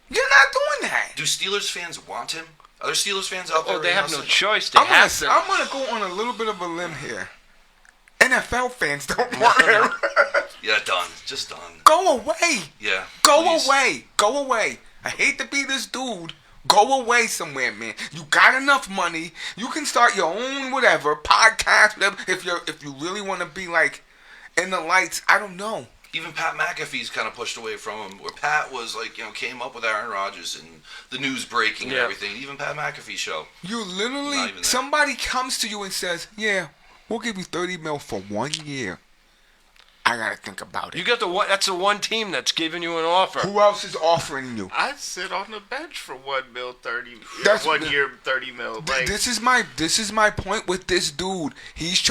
Speaker 1: You're not doing that.
Speaker 2: Do Steelers fans want him? Are there Steelers fans out there?
Speaker 4: Oh, they
Speaker 2: right
Speaker 4: have
Speaker 2: now
Speaker 4: no
Speaker 2: saying-
Speaker 4: choice. They have to.
Speaker 1: I'm gonna go on a little bit of a limb here. NFL fans don't want him.
Speaker 2: Yeah, done. Just done.
Speaker 1: Go away.
Speaker 2: Yeah.
Speaker 1: Go
Speaker 2: please.
Speaker 1: away. Go away. I hate to be this dude. Go away somewhere, man. You got enough money. You can start your own whatever podcast, whatever. If you really want to be like in the lights, I don't know.
Speaker 2: Even Pat McAfee's kind of pushed away from him, where Pat was like, came up with Aaron Rodgers and the news breaking and everything. Even Pat McAfee show.
Speaker 1: You
Speaker 2: Not
Speaker 1: literally,
Speaker 2: even that.
Speaker 1: somebody comes to you and says, "Yeah, we'll give you $30 million for 1 year." I gotta think about it.
Speaker 4: You got the one. That's the one team that's giving you an offer.
Speaker 1: Who else is offering you?
Speaker 3: I'd sit on the bench for 1 mil 30.
Speaker 1: That's-
Speaker 3: 1 year 30 mil. Like,
Speaker 1: This is my point with this dude. He's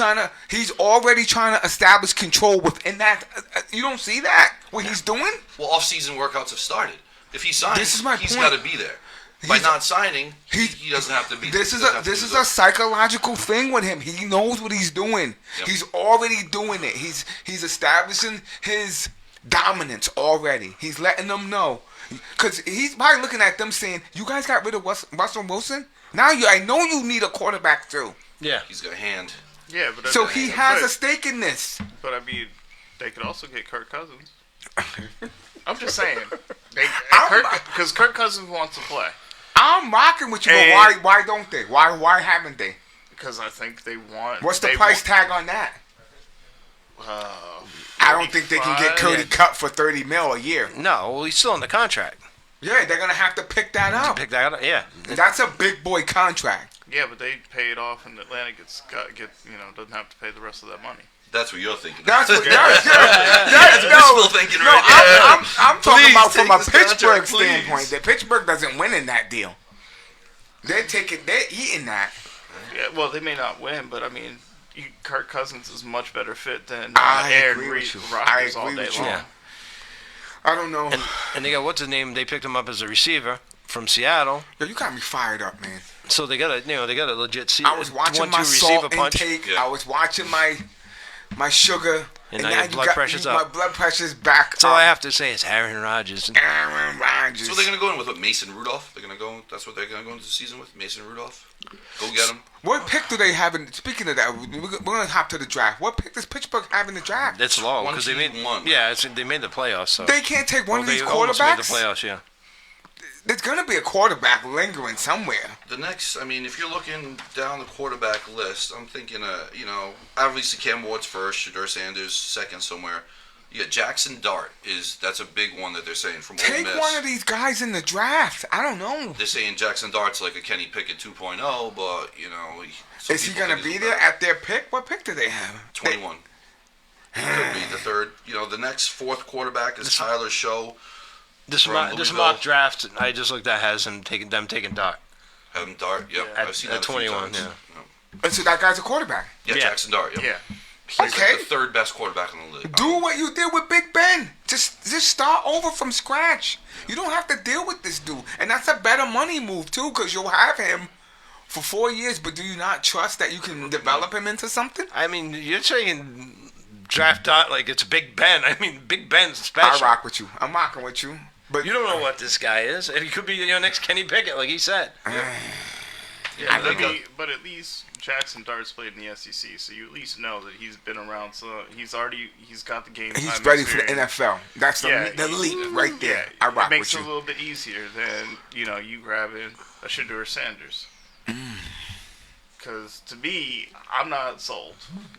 Speaker 1: already trying to establish control within that. You don't see that what he's doing?
Speaker 2: Well, off-season workouts have started. If he signs,
Speaker 1: This is my
Speaker 2: he's
Speaker 1: point.
Speaker 2: got to be there. By
Speaker 1: He's-
Speaker 2: not signing, he doesn't have to be.
Speaker 1: This is
Speaker 2: doesn't
Speaker 1: a
Speaker 2: have to
Speaker 1: this
Speaker 2: do
Speaker 1: is
Speaker 2: the-
Speaker 1: a psychological thing with him. He knows what he's doing.
Speaker 2: Yep.
Speaker 1: He's already doing it. He's establishing his dominance already. He's letting them know, because he's probably looking at them saying, "You guys got rid of Russell Wilson. Now I know you need a quarterback too."
Speaker 4: Yeah.
Speaker 2: He's got a hand.
Speaker 3: yeah, but
Speaker 1: So he has
Speaker 3: but,
Speaker 1: a stake in this.
Speaker 3: But I mean, they could also get Kirk Cousins. I'm just saying, because Kirk Cousins wants to play.
Speaker 1: I'm rocking with you, but
Speaker 3: And-
Speaker 1: why don't they? Why haven't they?
Speaker 3: Because I think they want.
Speaker 1: What's the
Speaker 3: they
Speaker 1: price
Speaker 3: want-
Speaker 1: tag on that? I don't think they can get
Speaker 3: 45?
Speaker 1: Cody Cup for $30 million a year.
Speaker 4: No, well, he's still on the contract.
Speaker 1: Yeah, they're gonna have to pick that up.
Speaker 4: Pick that up. Yeah.
Speaker 1: That's a big boy contract.
Speaker 3: Yeah, but they pay it off, and Atlanta doesn't have to pay the rest of that money.
Speaker 2: That's what you're thinking.
Speaker 1: That's what.
Speaker 2: That's
Speaker 1: That's
Speaker 2: wishful thinking
Speaker 1: no,
Speaker 2: right there.
Speaker 1: I'm talking
Speaker 2: Please
Speaker 1: about from
Speaker 2: take
Speaker 1: a
Speaker 2: this
Speaker 1: Pittsburgh
Speaker 2: contract, please.
Speaker 1: standpoint. That Pittsburgh doesn't win in that deal. They're eating that.
Speaker 3: Yeah, well, they may not win, but I mean, Kirk Cousins is much better fit than
Speaker 1: I
Speaker 3: Aaron
Speaker 1: agree with you.
Speaker 3: Rodgers
Speaker 1: I
Speaker 3: all
Speaker 1: agree
Speaker 3: day
Speaker 1: with you.
Speaker 3: long.
Speaker 4: Yeah.
Speaker 1: I don't know.
Speaker 4: And they got what's his name? They picked him up as a receiver from Seattle.
Speaker 1: Yo, you got me fired up, man.
Speaker 4: So they got a legit
Speaker 1: I was watching my
Speaker 4: receiver
Speaker 1: salt
Speaker 4: punch.
Speaker 1: intake.
Speaker 2: Yeah.
Speaker 1: I was watching my sugar.
Speaker 4: And now your blood pressure's
Speaker 1: My
Speaker 4: up.
Speaker 1: blood pressure's back.
Speaker 4: That's all I have to say is Aaron Rodgers.
Speaker 1: Aaron Rodgers.
Speaker 2: So they're gonna go in with what, Mason Rudolph. They're gonna go. That's what they're gonna go into the season with, Mason Rudolph. Go get him.
Speaker 1: What pick do they have? Speaking of that, we're gonna hop to the draft. What pick does Pittsburgh have in the draft?
Speaker 4: It's low
Speaker 2: One
Speaker 4: because they
Speaker 2: seed,
Speaker 4: made
Speaker 2: one.
Speaker 4: Yeah, they made the playoffs. So
Speaker 1: They can't take one of
Speaker 4: they
Speaker 1: these
Speaker 4: almost made the
Speaker 1: quarterbacks.
Speaker 4: playoffs. Yeah.
Speaker 1: There's gonna be a quarterback lingering somewhere.
Speaker 2: The next, I mean, if you're looking down the quarterback list, I'm thinking, obviously Cam Ward's first, Shedeur Sanders second somewhere. You got Jackson Dart that's a big one that they're saying from Ole
Speaker 1: Take
Speaker 2: Miss.
Speaker 1: one of these guys in the draft. I don't know.
Speaker 2: They're saying Jackson Dart's like a Kenny Pickett 2.0, but some
Speaker 1: Is he
Speaker 2: people
Speaker 1: gonna
Speaker 2: think
Speaker 1: be
Speaker 2: he's
Speaker 1: there
Speaker 2: better.
Speaker 1: at their pick? What pick do they have?
Speaker 2: 21. Could be the third. The next fourth quarterback is Tyler Show.
Speaker 4: This
Speaker 2: From
Speaker 4: mock
Speaker 2: Louisville.
Speaker 4: draft I just looked at has them taking Dart.
Speaker 2: Have him Dart. Yep,
Speaker 4: At-
Speaker 2: I've seen
Speaker 4: at
Speaker 2: that a few
Speaker 4: 21,
Speaker 2: times.
Speaker 4: yeah.
Speaker 2: Yep.
Speaker 1: And so that guy's a quarterback.
Speaker 2: Yeah,
Speaker 4: Yeah.
Speaker 2: Jackson Dart. Yep.
Speaker 3: Yeah.
Speaker 2: He's
Speaker 1: Okay.
Speaker 2: like the third best quarterback in the league.
Speaker 1: Do what you did with Big Ben. Just start over from scratch. You don't have to deal with this dude, and that's a better money move too, because you'll have him for 4 years. But do you not trust that you can develop him into something?
Speaker 4: I mean, you're saying draft Dart like it's Big Ben. I mean, Big Ben's
Speaker 1: I
Speaker 4: special.
Speaker 1: rock with you. I'm rocking with you. But
Speaker 4: You don't know what this guy is. And he could be your next Kenny Pickett, like he said.
Speaker 3: Yeah,
Speaker 2: they
Speaker 3: but at least Jackson Dart's played in the SEC, so you at least know that he's been around. So he's got the game.
Speaker 1: he's
Speaker 3: time
Speaker 1: ready for the
Speaker 3: experience.
Speaker 1: NFL. That's the
Speaker 3: he-
Speaker 1: leap right there.
Speaker 3: Yeah,
Speaker 1: I rock
Speaker 3: it makes
Speaker 1: with
Speaker 3: it a
Speaker 1: you.
Speaker 3: little bit easier than you grabbing a Shedeur Sanders. Because to me, I'm not sold.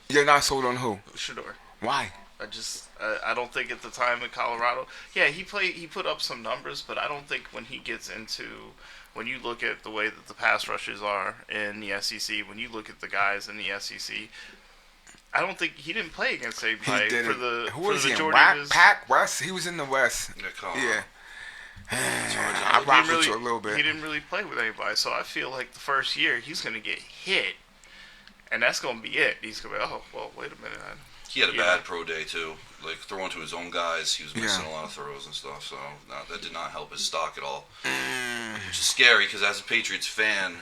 Speaker 1: You're not sold on who?
Speaker 3: Shedeur.
Speaker 1: Why?
Speaker 3: I don't think at the time in Colorado. Yeah, he put up some numbers, but I don't think when you look at the way that the pass rushes are in the SEC, when you look at the guys in the SEC, I don't think he didn't play against
Speaker 1: He
Speaker 3: anybody
Speaker 1: did
Speaker 3: for
Speaker 1: it.
Speaker 3: the
Speaker 1: Who
Speaker 3: for
Speaker 1: was
Speaker 3: the
Speaker 1: he in?
Speaker 3: majority of his.
Speaker 1: Pack West? He was in the West.
Speaker 2: Yeah, come on.
Speaker 1: Yeah.
Speaker 3: He
Speaker 1: I
Speaker 3: didn't
Speaker 1: rock with
Speaker 3: really-
Speaker 1: you a little bit.
Speaker 3: He didn't really play with anybody, so I feel like the first year he's going to get hit, and that's going to be it. He's going to be, oh, well, wait a minute.
Speaker 2: He had a
Speaker 3: Yeah.
Speaker 2: bad pro day too. Like throwing to his own guys, he was missing
Speaker 1: Yeah.
Speaker 2: a lot of throws and stuff. So that did not help his stock at all. Which is scary because as a Patriots fan,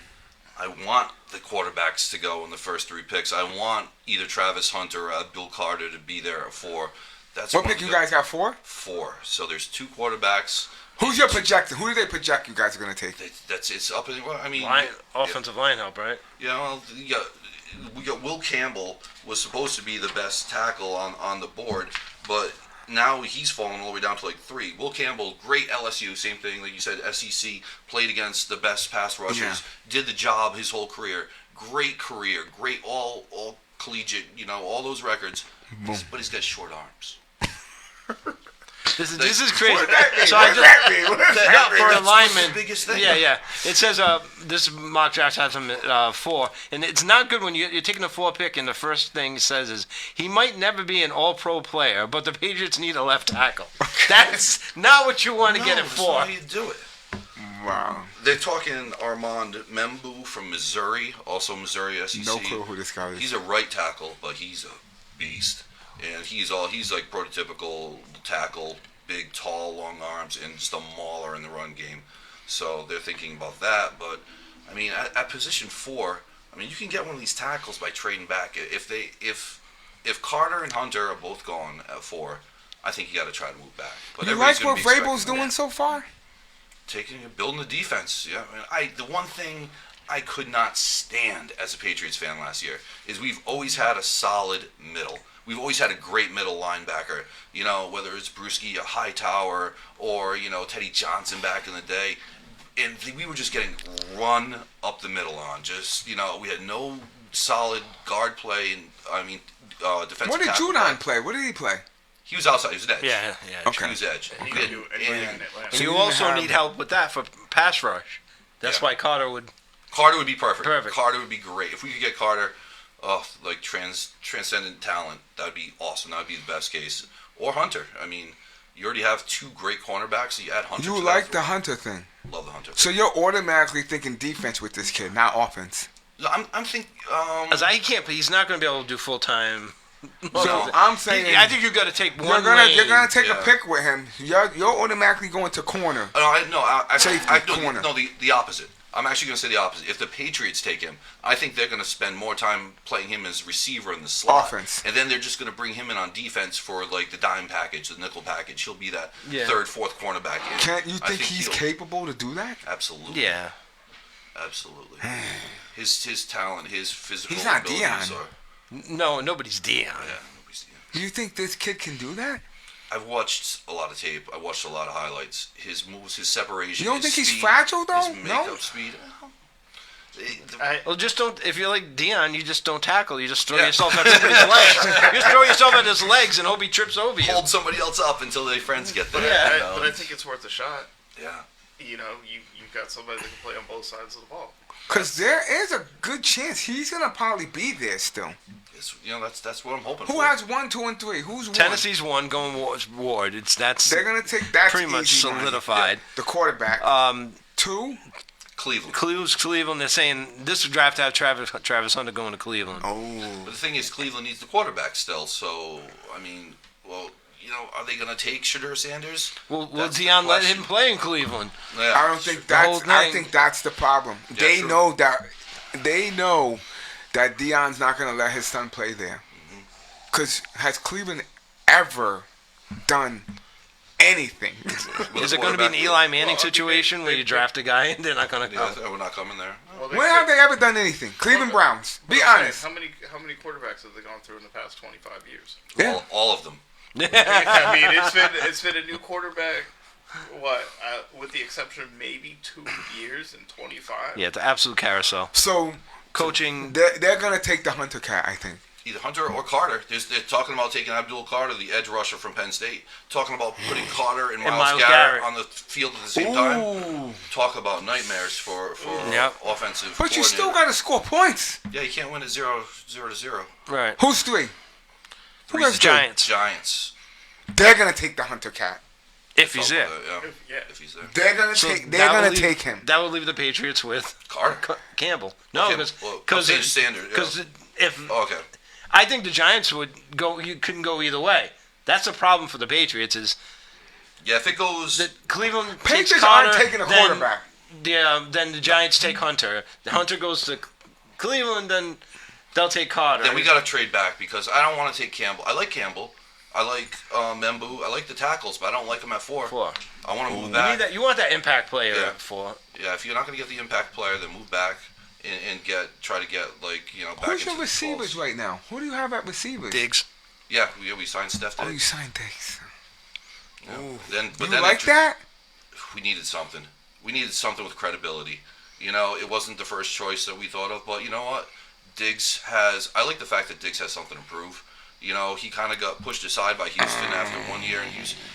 Speaker 2: I want the quarterbacks to go in the first 3 picks. I want either Travis Hunter or Bill Carter to be there at 4. That's
Speaker 1: What
Speaker 2: one
Speaker 1: pick
Speaker 2: of
Speaker 1: you
Speaker 2: the-
Speaker 1: guys got for?
Speaker 2: 4. So there's 2 quarterbacks.
Speaker 1: Who's your projector? Who do they project you guys are going to take?
Speaker 2: It's up in. Well, I mean,
Speaker 4: Offensive line help, right?
Speaker 2: you know, we got Will Campbell was supposed to be the best tackle on the board, but now he's fallen all the way down to like 3. Will Campbell, great LSU, same thing like you said, SEC, played against the best pass rushers,
Speaker 1: Yeah.
Speaker 2: did the job his whole career, great all collegiate, all those records, but he's got short arms.
Speaker 4: This is crazy.
Speaker 1: What does that mean?
Speaker 4: So
Speaker 1: What
Speaker 4: I
Speaker 1: does
Speaker 4: just
Speaker 1: that mean? What does that
Speaker 4: no,
Speaker 1: mean?
Speaker 4: for
Speaker 2: That's
Speaker 4: alignment.
Speaker 2: the biggest thing.
Speaker 4: Yeah. It says this mock draft has him at 4, and it's not good when you're taking a 4 pick, and the first thing it says is he might never be an All-Pro player, but the Patriots need a left tackle. That's not what you want to get at
Speaker 2: That's
Speaker 4: 4.
Speaker 2: not how you do it.
Speaker 1: Wow.
Speaker 2: They're talking Armand Membu from Missouri, also Missouri SEC.
Speaker 1: No clue who this guy is.
Speaker 2: He's a right tackle, but he's a beast, and he's like prototypical tackle, big, tall, long arms, and just a mauler in the run game. So they're thinking about that. But I mean, at position 4, I mean, you can get one of these tackles by trading back. If Carter and Hunter are both gone at 4, I think you got to try to move back. But
Speaker 1: You
Speaker 2: everybody's
Speaker 1: like
Speaker 2: gonna
Speaker 1: what
Speaker 2: be
Speaker 1: Vrabel's
Speaker 2: expecting
Speaker 1: doing
Speaker 2: that.
Speaker 1: so far?
Speaker 2: Building the defense. Yeah, I mean, the one thing I could not stand as a Patriots fan last year is we've always had a solid middle. We've always had a great middle linebacker. Whether it's Brewski, a Hightower, or Teddy Johnson back in the day, and we were just getting run up the middle on. Just we had no solid guard play, and defensive.
Speaker 1: What did
Speaker 2: tackle
Speaker 1: Judon play? What did he play?
Speaker 2: He was outside. He was an edge.
Speaker 4: Yeah.
Speaker 1: Okay.
Speaker 2: He was edge.
Speaker 3: And he could do anything in
Speaker 4: And
Speaker 3: Atlanta.
Speaker 1: So
Speaker 4: you
Speaker 1: you
Speaker 4: also
Speaker 1: have-
Speaker 4: need help with that for pass rush. That's
Speaker 2: Yeah.
Speaker 4: why Carter would.
Speaker 2: Carter would be perfect.
Speaker 4: Perfect.
Speaker 2: Carter would be great. If we could get Carter, like transcendent talent, that would be awesome. That would be the best case. Or Hunter. I mean, you already have 2 great cornerbacks. So you add Hunter.
Speaker 1: You
Speaker 2: to
Speaker 1: like
Speaker 2: that.
Speaker 1: the Hunter thing.
Speaker 2: Love the Hunter.
Speaker 1: So you're automatically thinking defense with this kid, not offense.
Speaker 2: I'm thinking.
Speaker 4: As he can't, he's not going to be able to do full time.
Speaker 1: So I'm saying
Speaker 4: I think you've got to take one.
Speaker 1: you're gonna take
Speaker 2: yeah.
Speaker 1: a pick with him. You're automatically going to corner. Safety, corner.
Speaker 2: The opposite. I'm actually going to say the opposite. If the Patriots take him, I think they're going to spend more time playing him as receiver in the slot.
Speaker 1: Offense.
Speaker 2: And then they're just going to bring him in on defense for like the dime package, the nickel package. He'll be that third, fourth cornerback.
Speaker 1: Can't you
Speaker 2: I
Speaker 1: think he's
Speaker 2: he'll-
Speaker 1: capable to do that?
Speaker 2: Absolutely.
Speaker 4: Yeah.
Speaker 2: Absolutely. his talent, his physical
Speaker 1: He's not
Speaker 2: abilities
Speaker 1: Deion.
Speaker 2: are.
Speaker 4: No, nobody's Deion.
Speaker 2: Yeah, nobody's Deion.
Speaker 1: Do you think this kid can do that?
Speaker 2: I've watched a lot of tape. I watched a lot of highlights. His moves, his separation.
Speaker 1: You don't
Speaker 2: his
Speaker 1: think he's
Speaker 2: speed,
Speaker 1: fragile, though?
Speaker 2: His
Speaker 1: No?
Speaker 2: makeup speed.
Speaker 4: Well, just don't. If you're like Deion, you just don't tackle. You just throw
Speaker 2: Yeah.
Speaker 4: yourself at somebody's legs. You just throw yourself at his legs and hope he trips over you.
Speaker 2: Hold somebody else up until their friends get there.
Speaker 4: Yeah.
Speaker 2: you know?
Speaker 3: But I think it's worth a shot.
Speaker 2: Yeah.
Speaker 3: You've got somebody that can play on both sides of the ball.
Speaker 1: Because there is a good chance he's gonna probably be there still.
Speaker 2: That's what I'm hoping
Speaker 1: Who
Speaker 2: for.
Speaker 1: has 1, 2, and 3? Who's one?
Speaker 4: Tennessee's one going Ward. That's
Speaker 1: They're gonna take that.
Speaker 4: pretty much solidified.
Speaker 1: The quarterback. 2.
Speaker 2: Cleveland.
Speaker 4: Cleveland. They're saying this draft have Travis Hunter going to Cleveland.
Speaker 1: Oh.
Speaker 2: But the thing is, Cleveland needs the quarterback still. So, are they going to take Shadur Sanders?
Speaker 4: Will
Speaker 2: That's the
Speaker 4: Deion let
Speaker 2: question.
Speaker 4: him play in Cleveland?
Speaker 2: Yeah.
Speaker 1: I don't think
Speaker 4: The whole
Speaker 1: that's. I
Speaker 4: thing.
Speaker 1: think that's the problem.
Speaker 2: Yeah,
Speaker 1: They
Speaker 2: true.
Speaker 1: know that. They know that Deion's not gonna let his son play there. Because has Cleveland ever done anything?
Speaker 2: With
Speaker 4: Is
Speaker 2: a
Speaker 4: it going to be an
Speaker 2: quarterback?
Speaker 4: Eli Manning situation where you draft a guy and they're not going to
Speaker 2: Yeah, we're not coming there.
Speaker 3: Well,
Speaker 1: When have they ever done anything? Cleveland Browns. Be honest.
Speaker 3: How many quarterbacks have they gone through in the past 25 years?
Speaker 1: Yeah.
Speaker 2: All of them.
Speaker 3: I mean, it's been a new quarterback. With the exception of maybe 2 years in 25.
Speaker 4: Yeah, it's an absolute carousel.
Speaker 1: So
Speaker 4: Coaching.
Speaker 1: they're gonna take the Hunter cat, I think.
Speaker 2: Either Hunter or Carter. They're talking about taking Abdul Carter, the edge rusher from Penn State. Talking about putting Carter and Miles
Speaker 4: Miles
Speaker 2: Garrett
Speaker 4: Garrett.
Speaker 2: on the field at the same time.
Speaker 1: Ooh.
Speaker 2: Talk about nightmares for
Speaker 4: Yep.
Speaker 2: offensive.
Speaker 1: But you still
Speaker 2: coordinator.
Speaker 1: gotta score points.
Speaker 2: Yeah, you can't win at 0-0.
Speaker 4: Right.
Speaker 1: Who's 3? Who
Speaker 2: Three's
Speaker 1: has
Speaker 2: the
Speaker 1: 3?
Speaker 4: Giants.
Speaker 2: Giants.
Speaker 1: They're gonna take the Hunter cat.
Speaker 4: If he's there.
Speaker 3: Yeah.
Speaker 2: If he's there.
Speaker 1: They're gonna
Speaker 4: So
Speaker 1: take.
Speaker 4: that
Speaker 1: They're
Speaker 4: would
Speaker 1: gonna
Speaker 4: leave-
Speaker 1: take him.
Speaker 4: That would leave the Patriots with
Speaker 2: Carter.
Speaker 4: Campbell. No,
Speaker 2: Okay,
Speaker 4: because
Speaker 2: well, I'm saying Sanders, yeah.
Speaker 4: if
Speaker 2: Oh, okay.
Speaker 4: I think the Giants would go, you couldn't go either way. That's the problem for the Patriots is
Speaker 2: Yeah, if it goes.
Speaker 4: that Cleveland
Speaker 1: Patriots
Speaker 4: takes Carter,
Speaker 1: aren't taking a
Speaker 4: then-
Speaker 1: quarterback.
Speaker 4: then the Giants take Hunter. The Hunter goes to Cleveland, then they'll take Carter.
Speaker 2: Then we got to trade back because I don't want to take Campbell. I like Campbell. I like Membu. I like the tackles, but I don't like them at 4.
Speaker 4: Four.
Speaker 2: I want to move
Speaker 4: You
Speaker 2: back.
Speaker 4: need that. You want that impact player
Speaker 2: Yeah.
Speaker 4: at 4.
Speaker 2: Yeah, if you're not going to get the impact player, then move back and try to get like back
Speaker 1: Who's
Speaker 2: into
Speaker 1: your
Speaker 2: the
Speaker 1: receivers
Speaker 2: fold.
Speaker 1: right now? Who do you have at receivers?
Speaker 4: Diggs.
Speaker 2: Yeah, we signed Steph.
Speaker 1: Oh, you
Speaker 2: Diggs.
Speaker 1: signed Diggs.
Speaker 2: Yeah.
Speaker 1: Ooh.
Speaker 2: But
Speaker 1: You
Speaker 2: then
Speaker 1: like that?
Speaker 2: we needed something. We needed something with credibility. It wasn't the first choice that we thought of, but you know what? I like the fact that Diggs has something to prove. He kind of got pushed aside by Houston after 1 year, and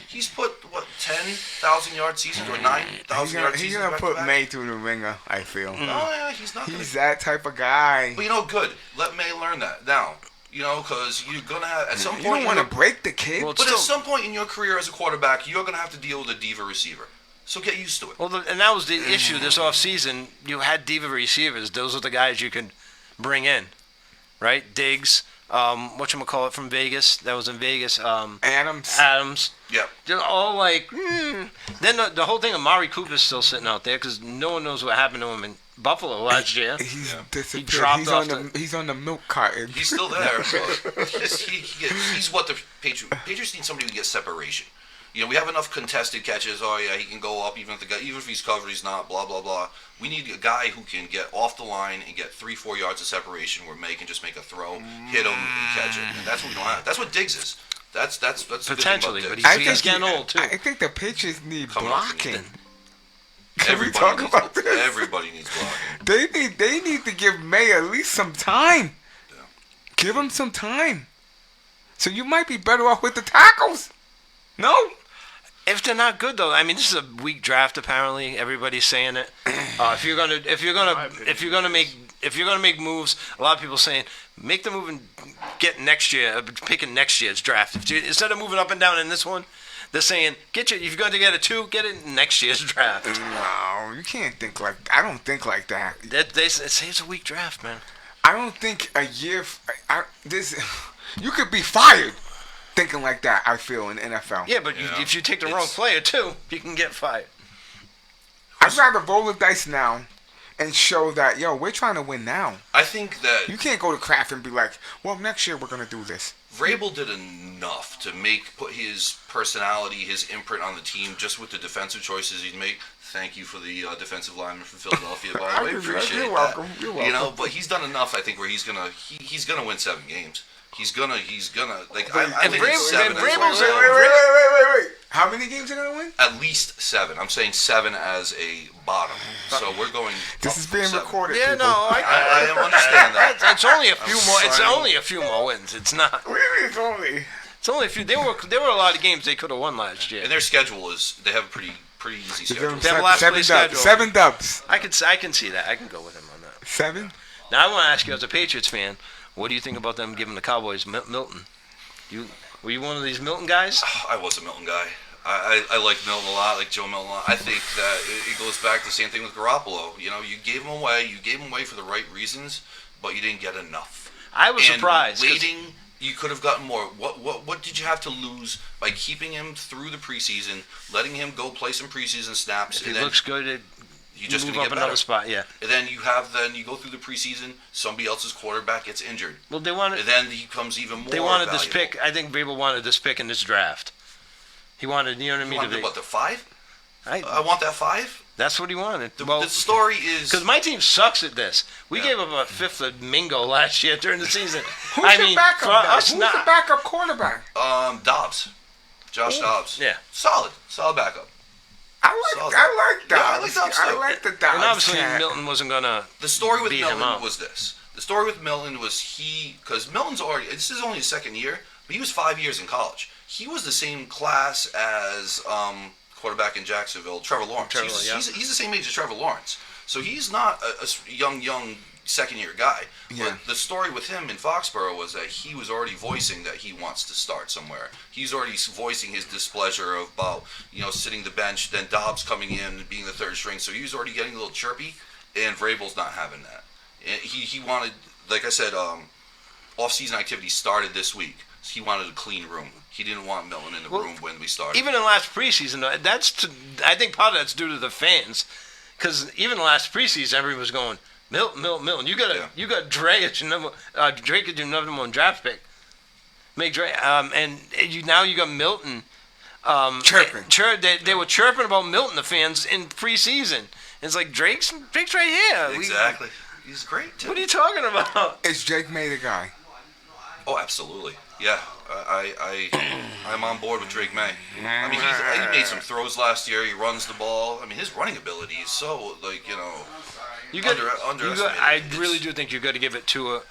Speaker 2: he's put 10,000 yard seasons or 9,000 yard
Speaker 1: He's
Speaker 2: seasons.
Speaker 1: gonna
Speaker 2: back to
Speaker 1: put
Speaker 2: back.
Speaker 1: May through the ringer. I feel.
Speaker 2: Oh yeah, he's not.
Speaker 1: He's that type of guy.
Speaker 2: But good. Let May learn that now. Because you're gonna have at some
Speaker 1: You
Speaker 2: point.
Speaker 1: don't want to break the kid.
Speaker 4: Well,
Speaker 2: But at some point in your career as a quarterback, you're gonna have to deal with a diva receiver. So get used to it.
Speaker 4: Well, and that was the issue this offseason. You had diva receivers. Those are the guys you could bring in, right? Diggs, whatchamacallit from Vegas. That was in Vegas. Adams.
Speaker 2: Yeah.
Speaker 4: They're all like, Then the whole thing of Amari Cooper's still sitting out there because no one knows what happened to him in Buffalo last year.
Speaker 1: He's disappeared.
Speaker 4: dropped
Speaker 1: He's
Speaker 4: off
Speaker 1: he's on the milk carton.
Speaker 2: He's still there. He's what the Patriots need somebody who gets separation. We have enough contested catches. Oh yeah, he can go up even if he's covered, he's not. Blah blah blah. We need a guy who can get off the line and get 3-4 yards of separation where May can just make a throw, hit him, and catch it. And that's what we don't have. That's what Diggs is. That's the good thing about
Speaker 4: Potentially,
Speaker 2: Diggs.
Speaker 4: but he's getting old too.
Speaker 1: I think the Patriots need
Speaker 2: Coming off the
Speaker 1: blocking.
Speaker 2: knee.
Speaker 1: Can we
Speaker 2: Everybody
Speaker 1: talk
Speaker 2: needs
Speaker 1: about
Speaker 2: to-
Speaker 1: this?
Speaker 2: Everybody needs blocking.
Speaker 1: They need to give May at least some time.
Speaker 2: Yeah.
Speaker 1: Give him some time. So you might be better off with the tackles. No?
Speaker 4: If they're not good though, I mean, this is a weak draft. Apparently, everybody's saying it. If you're gonna make moves, a lot of people saying make the move and get next year, picking next year's draft. Instead of moving up and down in this one, they're saying if you're going to get a 2, get it in next year's draft.
Speaker 1: No, you can't think like. I don't think like that.
Speaker 4: They say it's a weak draft, man.
Speaker 1: I don't think a year. You could be fired thinking like that. I feel in the NFL.
Speaker 4: Yeah, but if you take the wrong player too, you can get fired.
Speaker 1: I'd rather roll the dice now and show that we're trying to win now.
Speaker 2: I think that
Speaker 1: You can't go to Kraft and be like, well, next year we're gonna do this.
Speaker 2: Vrabel did enough to put his personality, his imprint on the team just with the defensive choices he'd make. Thank you for the defensive lineman from Philadelphia, by the way. Appreciate
Speaker 1: You're
Speaker 2: that.
Speaker 1: welcome. You're welcome.
Speaker 2: But he's done enough. I think where he's gonna win 7 games. He's gonna like. I
Speaker 4: And
Speaker 2: think
Speaker 4: Vrabel-
Speaker 2: 7
Speaker 4: and
Speaker 2: as
Speaker 4: Vrabel's
Speaker 2: well.
Speaker 1: Wait. How many games are they gonna win?
Speaker 2: At least 7. I'm saying 7 as a bottom. So we're going.
Speaker 1: This
Speaker 2: up
Speaker 1: is
Speaker 2: from
Speaker 1: being
Speaker 2: 7.
Speaker 1: recorded.
Speaker 4: Yeah,
Speaker 1: people.
Speaker 4: no,
Speaker 2: I understand that.
Speaker 4: It's only a few more. It's
Speaker 2: sorry.
Speaker 4: only a few more wins. It's not.
Speaker 1: Really, it's only.
Speaker 4: It's only a few. There were a lot of games they could have won last year.
Speaker 2: And their schedule they have a pretty easy
Speaker 1: Give them
Speaker 2: schedule.
Speaker 4: They have a last
Speaker 1: seven
Speaker 4: place
Speaker 1: dubs.
Speaker 4: schedule.
Speaker 1: 7 dubs.
Speaker 4: I can see that. I can go with him on that.
Speaker 1: 7.
Speaker 4: Now I want to ask you, as a Patriots fan, what do you think about them giving the Cowboys Milton? Were you one of these Milton guys?
Speaker 2: I was a Milton guy. I like Milton a lot, like Joe Milton a lot. I think that it goes back to the same thing with Garoppolo. You gave him away. You gave him away for the right reasons, but you didn't get enough.
Speaker 4: I was
Speaker 2: And
Speaker 4: surprised. 'Cause
Speaker 2: waiting, you could have gotten more. What did you have to lose by keeping him through the preseason, letting him go play some preseason snaps,
Speaker 4: if he
Speaker 2: and then
Speaker 4: looks good,
Speaker 2: you just
Speaker 4: move
Speaker 2: gonna
Speaker 4: up
Speaker 2: get
Speaker 4: another
Speaker 2: better.
Speaker 4: spot. Yeah.
Speaker 2: And then you go through the preseason, somebody else's quarterback gets injured,
Speaker 4: Well, they wanted.
Speaker 2: and then he becomes even more.
Speaker 4: They wanted this
Speaker 2: valuable.
Speaker 4: pick. I think Vrabel wanted this pick in this draft. He wanted, you know what I
Speaker 2: You
Speaker 4: mean?
Speaker 2: wanted what, the 5? I
Speaker 4: I,
Speaker 2: want that 5.
Speaker 4: that's what he wanted.
Speaker 2: The story is
Speaker 4: Because my team sucks at this. We
Speaker 2: Yeah.
Speaker 4: gave up a fifth of Mingo last year during the season.
Speaker 1: Who's your backup?
Speaker 4: for
Speaker 1: Guy?
Speaker 4: us
Speaker 1: Who's
Speaker 4: not.
Speaker 1: the backup quarterback?
Speaker 2: Dobbs, Josh Dobbs.
Speaker 4: Yeah.
Speaker 2: solid backup.
Speaker 1: I like
Speaker 2: Solid.
Speaker 1: Dobbs.
Speaker 2: Yeah, I like Dobbs,
Speaker 1: I
Speaker 2: too.
Speaker 1: like the Dobbs.
Speaker 4: And obviously
Speaker 1: cat.
Speaker 4: Milton wasn't gonna.
Speaker 2: The story with
Speaker 4: Beat him
Speaker 2: Milton
Speaker 4: up.
Speaker 2: was this. The story with Milton was because Milton's this is only his second year, but he was 5 years in college. He was the same class as quarterback in Jacksonville, Trevor Lawrence. He's the same age as Trevor Lawrence. So he's not a young second-year guy.
Speaker 1: Yeah.
Speaker 2: But the story with him in Foxborough was that he was already voicing that he wants to start somewhere. He's already voicing his displeasure about sitting the bench, then Dobbs coming in and being the third string. So he was already getting a little chirpy, and Vrabel's not having that. And he wanted, like I said, off-season activity started this week. So he wanted a clean room. He didn't want Milton in the room when we started.
Speaker 4: Even in last preseason, I think part of that's due to the fans. Because even last preseason, everyone was going, Milton. You got Dre as your Drake as your number 1 draft pick. Make Dre, and now you got Milton.
Speaker 1: Chirping.
Speaker 4: They were chirping about Milton, the fans, in preseason. It's like Drake's right here.
Speaker 2: Exactly. he's great too.
Speaker 4: What are you talking about?
Speaker 1: Is Drake May the guy?
Speaker 2: Oh, absolutely. Yeah, I'm on board with Drake May. I mean, he made some throws last year. He runs the ball. I mean, his running ability is so
Speaker 4: You got,
Speaker 2: underestimated.
Speaker 4: I really do think you got to give it 2 or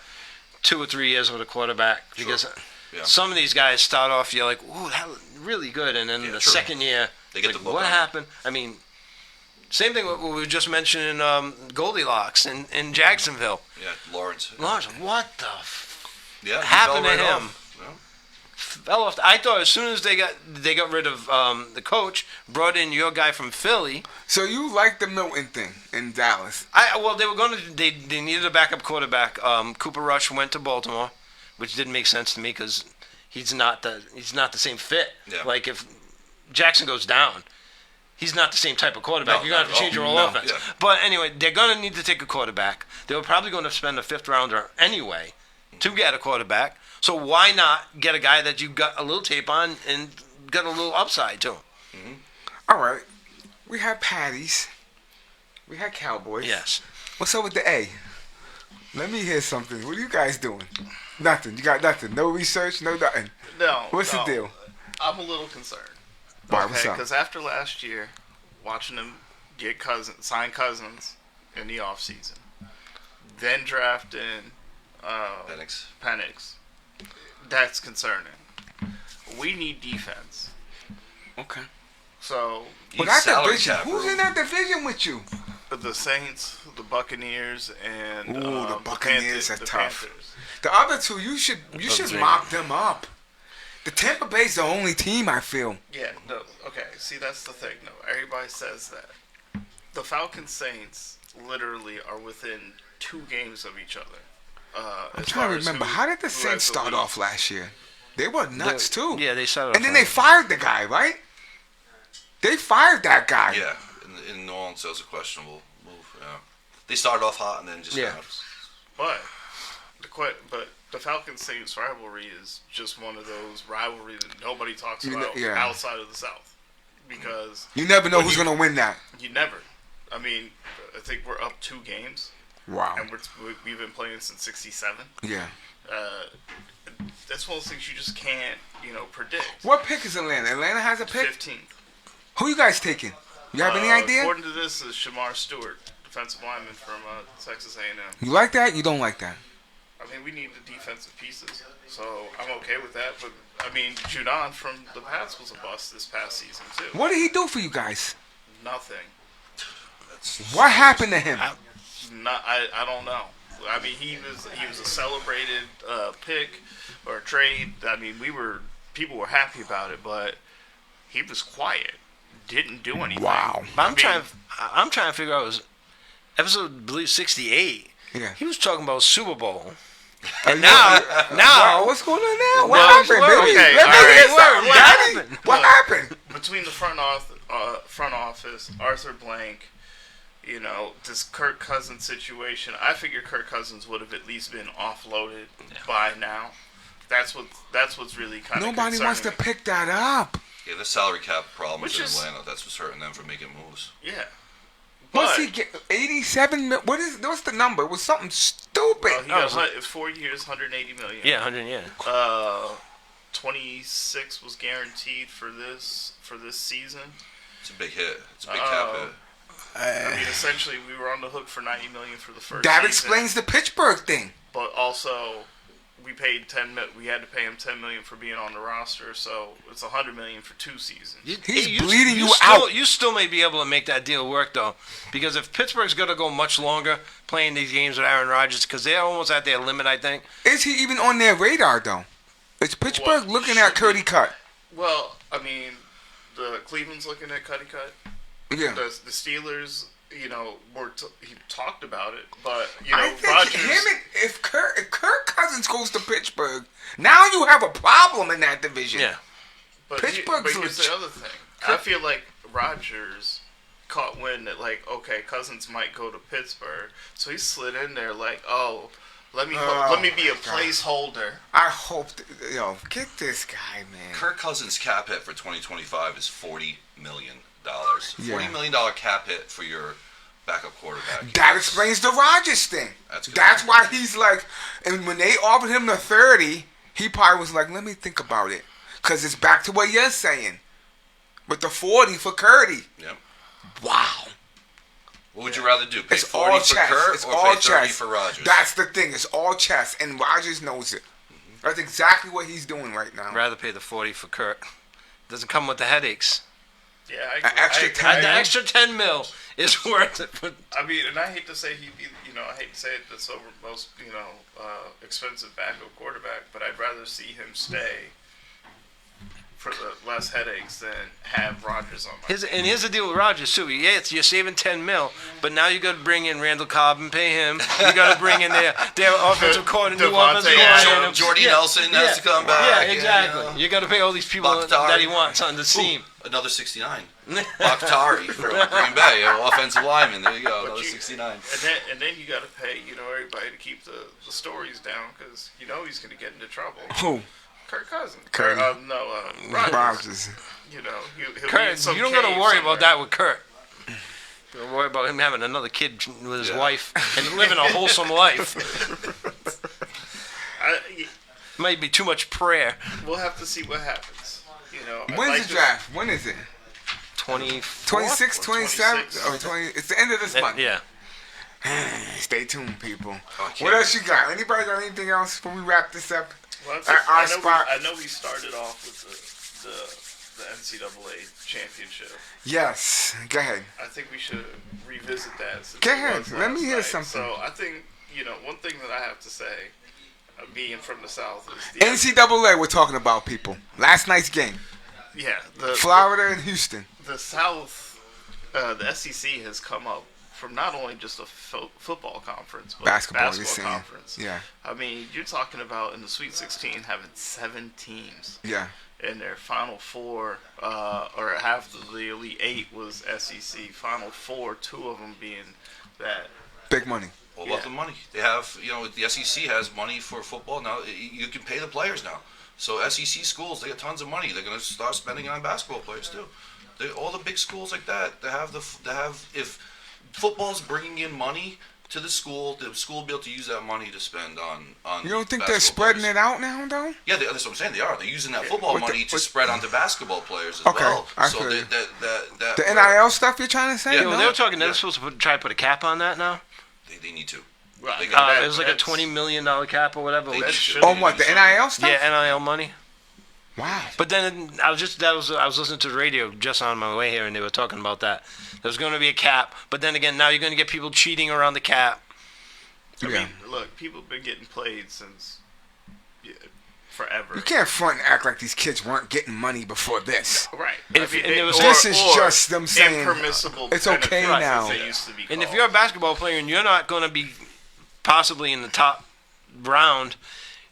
Speaker 4: 3 years with a quarterback because
Speaker 2: Yeah.
Speaker 4: some of these guys start off you're like, ooh, that was really good, and then the
Speaker 2: true.
Speaker 4: second year,
Speaker 2: They get
Speaker 4: like,
Speaker 2: the book
Speaker 4: what
Speaker 2: on
Speaker 4: happened? I mean, same thing what we were just mentioning Goldilocks in Jacksonville.
Speaker 2: Yeah, Lawrence.
Speaker 4: What the
Speaker 2: Yeah, he
Speaker 4: happened
Speaker 2: fell
Speaker 4: to
Speaker 2: right
Speaker 4: him?
Speaker 2: off. Yeah.
Speaker 4: fell off? I thought as soon as they got rid of the coach, brought in your guy from Philly.
Speaker 1: So you like the Milton thing in Dallas?
Speaker 4: They needed a backup quarterback. Cooper Rush went to Baltimore, which didn't make sense to me because he's not the same fit.
Speaker 2: Yeah.
Speaker 4: Like if Jackson goes down, he's not the same type of quarterback.
Speaker 2: No,
Speaker 4: You're gonna have to
Speaker 2: not at
Speaker 4: change your
Speaker 2: all.
Speaker 4: whole
Speaker 2: No,
Speaker 4: offense.
Speaker 2: yeah.
Speaker 4: But anyway, they're gonna need to take a quarterback. They were probably going to spend a 5th rounder anyway to get a quarterback. So why not get a guy that you got a little tape on and got a little upside to?
Speaker 1: All right. We had Patties. We had Cowboys.
Speaker 4: Yes.
Speaker 1: What's up with the A? Let me hear something. What are you guys doing? Nothing. You got nothing. No research. No nothing.
Speaker 3: No.
Speaker 1: What's the deal?
Speaker 3: I'm a little concerned.
Speaker 1: Why? What's up?
Speaker 3: Because after last year, watching them sign Cousins in the offseason, then drafting Penix, that's concerning. We need defense.
Speaker 1: Okay.
Speaker 3: So
Speaker 1: But
Speaker 2: He's
Speaker 1: that
Speaker 2: salary
Speaker 1: division.
Speaker 2: cap
Speaker 1: Who's
Speaker 2: room.
Speaker 1: in that division with you?
Speaker 3: the Saints, the Buccaneers, and
Speaker 1: Ooh, the Buccaneers are
Speaker 3: the
Speaker 1: tough.
Speaker 3: Panthers.
Speaker 1: The other two, you should
Speaker 4: Buccaneers.
Speaker 1: mop them up. The Tampa Bay's the only team I feel.
Speaker 3: Yeah, no, okay. See, that's the thing, though. Everybody says that. The Falcons Saints literally are within 2 games of each other.
Speaker 1: I'm trying to remember. How did the Saints start off last year? They were nuts too.
Speaker 4: Yeah, they started.
Speaker 1: And then they fired the guy, right? They fired that guy.
Speaker 2: Yeah, in New Orleans, that was a questionable move. Yeah. They started off hot and then just
Speaker 4: Yeah.
Speaker 2: kind of.
Speaker 3: But the Falcons Saints rivalry is just one of those rivalries that nobody talks
Speaker 1: You know-
Speaker 3: about
Speaker 1: yeah.
Speaker 3: outside of the South. Because
Speaker 1: You never know
Speaker 3: When
Speaker 1: who's
Speaker 3: you-
Speaker 1: gonna win that.
Speaker 3: you never. I mean, I think we're up 2 games,
Speaker 1: Wow.
Speaker 3: and we've been playing since '67.
Speaker 1: Yeah.
Speaker 3: That's one of those things you just can't, predict.
Speaker 1: What pick is Atlanta? Atlanta has a pick.
Speaker 3: 15th.
Speaker 1: Who you guys taking? You have any idea?
Speaker 3: According to this, is Shamar Stewart, defensive lineman from Texas A&M.
Speaker 1: You like that? You don't like that?
Speaker 3: I mean, we need the defensive pieces, so I'm okay with that. But I mean, Judon from the Pats was a bust this past season too.
Speaker 1: What did he do for you guys?
Speaker 3: Nothing.
Speaker 1: What happened to him?
Speaker 3: I don't know. I mean, he was a celebrated pick or trade. I mean, people were happy about it, but he was quiet. Didn't do anything.
Speaker 1: Wow.
Speaker 4: I'm trying to figure out his episode, I believe 68.
Speaker 1: Yeah.
Speaker 4: He was talking about Super Bowl.
Speaker 1: And
Speaker 4: now,
Speaker 1: what's going on now? What
Speaker 3: Well,
Speaker 1: happened,
Speaker 3: well,
Speaker 1: baby?
Speaker 3: okay,
Speaker 1: Let me
Speaker 3: all
Speaker 1: hear
Speaker 3: right.
Speaker 1: something,
Speaker 4: What
Speaker 1: Daddy.
Speaker 4: happened?
Speaker 1: What
Speaker 3: Look.
Speaker 1: happened?
Speaker 3: Between the front office, Arthur Blank, this Kirk Cousins situation, I figure Kirk Cousins would have at least been offloaded by now. That's what's really kind of
Speaker 1: Nobody wants to pick that up.
Speaker 2: Yeah, the salary cap problems
Speaker 3: Which
Speaker 2: in
Speaker 3: is-
Speaker 2: Atlanta. That's what's hurting them from making moves.
Speaker 3: Yeah.
Speaker 1: What's
Speaker 3: But
Speaker 1: he get? 87 mil? What's the number? It was something stupid.
Speaker 3: he got 4 years, 180 million.
Speaker 4: Yeah, 100. Yeah.
Speaker 3: 26 was guaranteed for this season.
Speaker 2: It's a big hit. It's a big cap hit.
Speaker 3: I mean, essentially, we were on the hook for 90 million for the first.
Speaker 1: That
Speaker 3: season,
Speaker 1: explains the Pittsburgh thing.
Speaker 3: But also, we paid We had to pay him 10 million for being on the roster, so it's 100 million for 2 seasons.
Speaker 1: He's bleeding you
Speaker 4: still,
Speaker 1: out.
Speaker 4: You still may be able to make that deal work though, because if Pittsburgh's going to go much longer playing these games with Aaron Rodgers, because they're almost at their limit, I think.
Speaker 1: Is he even on their radar though? Is Pittsburgh
Speaker 3: Well,
Speaker 1: looking at Curdy Cut?
Speaker 3: Well, I mean, the Cleveland's looking at Cuddy Cut.
Speaker 1: Yeah.
Speaker 3: The Steelers, he talked about it, but
Speaker 1: I think
Speaker 3: Rodgers.
Speaker 1: if Kirk Cousins goes to Pittsburgh, now you have a problem in that division.
Speaker 4: Yeah.
Speaker 3: But
Speaker 1: Pittsburgh's
Speaker 3: here's the other thing. I feel like Rodgers caught wind that okay, Cousins might go to Pittsburgh, so he slid in there like, oh, let me be a
Speaker 1: God.
Speaker 3: placeholder.
Speaker 1: I hope, get this guy, man.
Speaker 2: Kirk Cousins' cap hit for 2025 is $40 million.
Speaker 1: Yeah.
Speaker 2: $40 million cap hit for your backup quarterback.
Speaker 1: That explains the Rodgers thing.
Speaker 2: That's good.
Speaker 1: That's why he's like, and when they offered him the 30, he probably was like, let me think about it. Because it's back to what you're saying. With the 40 for Curdy.
Speaker 2: Yep.
Speaker 1: Wow.
Speaker 2: What would you rather do? Pay
Speaker 1: It's
Speaker 2: 40
Speaker 1: all
Speaker 2: for
Speaker 1: chess.
Speaker 2: Kurt
Speaker 1: It's
Speaker 2: or
Speaker 1: all
Speaker 2: pay 30
Speaker 1: chess.
Speaker 2: for Rodgers?
Speaker 1: That's the thing. It's all chess. And Rodgers knows it. That's exactly what he's doing right now.
Speaker 4: I'd rather pay the 40 for Kurt. Doesn't come with the headaches.
Speaker 3: Yeah,
Speaker 1: An extra 10
Speaker 4: The
Speaker 1: mil?
Speaker 4: extra 10 mil is worth it.
Speaker 3: I mean, and I hate to say he'd be, I hate to say it, the most, expensive backup quarterback, but I'd rather see him stay for the less headaches than have Rodgers on my team.
Speaker 4: And here's the deal with Rodgers too. Yeah, you're saving 10 mil, but now you got to bring in Randall Cobb and pay him. You got to bring in their offensive coordinator, new
Speaker 3: Devontae
Speaker 4: offensive
Speaker 3: Adams.
Speaker 4: coordinator.
Speaker 2: Jordy Nelson has to come back.
Speaker 4: Yeah,
Speaker 2: and,
Speaker 4: exactly. You got to pay all these people
Speaker 2: Bakhtiari.
Speaker 4: that he wants on the team.
Speaker 2: Another 69. Bakhtiari from Green Bay, offensive lineman. There you go, another 69.
Speaker 3: And then you got to pay, everybody to keep the stories down because he's going to get into trouble.
Speaker 1: Who?
Speaker 3: Kirk Cousins.
Speaker 1: Curry.
Speaker 3: Rodgers.
Speaker 1: Rodgers.
Speaker 3: He'll be in
Speaker 4: Kurt,
Speaker 3: some
Speaker 4: you don't got to
Speaker 3: cave
Speaker 4: worry
Speaker 3: somewhere.
Speaker 4: about that with Kurt. You don't worry about him having another kid with his
Speaker 2: Yeah.
Speaker 4: wife and living a wholesome life. Might be too much prayer.
Speaker 3: We'll have to see what happens. I'd
Speaker 1: When's
Speaker 3: like
Speaker 1: the
Speaker 3: to-
Speaker 1: draft? When is it? 26, 27?
Speaker 3: 26.
Speaker 1: Or 20? It's the end of this month.
Speaker 4: Yeah.
Speaker 1: Stay tuned, people.
Speaker 2: Oh, I
Speaker 1: What else you got? Anybody got anything else before we wrap this up?
Speaker 3: Well, I know we started off with the NCAA championship.
Speaker 1: Yes. Go ahead.
Speaker 3: I think we should revisit that. Since
Speaker 1: Go
Speaker 3: it
Speaker 1: ahead.
Speaker 3: was
Speaker 1: Let me
Speaker 3: last
Speaker 1: hear
Speaker 3: night.
Speaker 1: something.
Speaker 3: So I think one thing that I have to say, being from the South, is the
Speaker 1: NCAA, we're talking about, people. Last night's game. Florida and Houston.
Speaker 3: The South, the SEC has come up from not only just a football conference, but
Speaker 1: Basketball, you're
Speaker 3: basketball
Speaker 1: saying.
Speaker 3: conference.
Speaker 1: Yeah.
Speaker 3: I mean, you're talking about in the Sweet 16 having 7 teams
Speaker 1: Yeah.
Speaker 3: in their Final Four, or half of the Elite 8 was SEC. Final Four, 2 of them being that.
Speaker 1: Big money.
Speaker 2: All about the money. They have, the SEC has money for football now. You can pay the players now. So SEC schools, they get tons of money. They're going to start spending on basketball players too. All the big schools like that, they have if football's bringing in money to the school will be able to use that money to spend on.
Speaker 1: You don't think they're spreading it out now, though?
Speaker 2: Yeah, that's what I'm saying. They are. They're using that football
Speaker 1: With the-
Speaker 2: money to
Speaker 1: with-
Speaker 2: spread onto basketball players as
Speaker 1: Okay,
Speaker 2: well.
Speaker 1: I
Speaker 2: So
Speaker 1: feel you.
Speaker 2: that
Speaker 1: The NIL stuff you're trying to say?
Speaker 2: Yeah,
Speaker 4: Well,
Speaker 1: no?
Speaker 4: they were talking. They're
Speaker 2: Yeah.
Speaker 4: supposed to try to put a cap on that now.
Speaker 2: they need to.
Speaker 3: Right.
Speaker 2: They got
Speaker 4: It was like a $20 million cap or whatever.
Speaker 2: They
Speaker 3: That
Speaker 2: need
Speaker 3: should
Speaker 2: to.
Speaker 1: On what, the NIL stuff?
Speaker 4: Yeah, NIL money.
Speaker 1: Wow.
Speaker 4: But then I was listening to the radio just on my way here, and they were talking about that. There's going to be a cap, but then again, now you're going to get people cheating around the cap.
Speaker 3: I
Speaker 1: Yeah.
Speaker 3: mean, look, people have been getting played since forever.
Speaker 1: You can't front and act like these kids weren't getting money before this.
Speaker 3: Right.
Speaker 4: And there was-
Speaker 1: This is just them saying,
Speaker 3: impermissible.
Speaker 1: it's okay
Speaker 3: benefits,
Speaker 1: now.
Speaker 3: as they used to be
Speaker 4: And if
Speaker 3: called.
Speaker 4: you're a basketball player and you're not going to be possibly in the top round,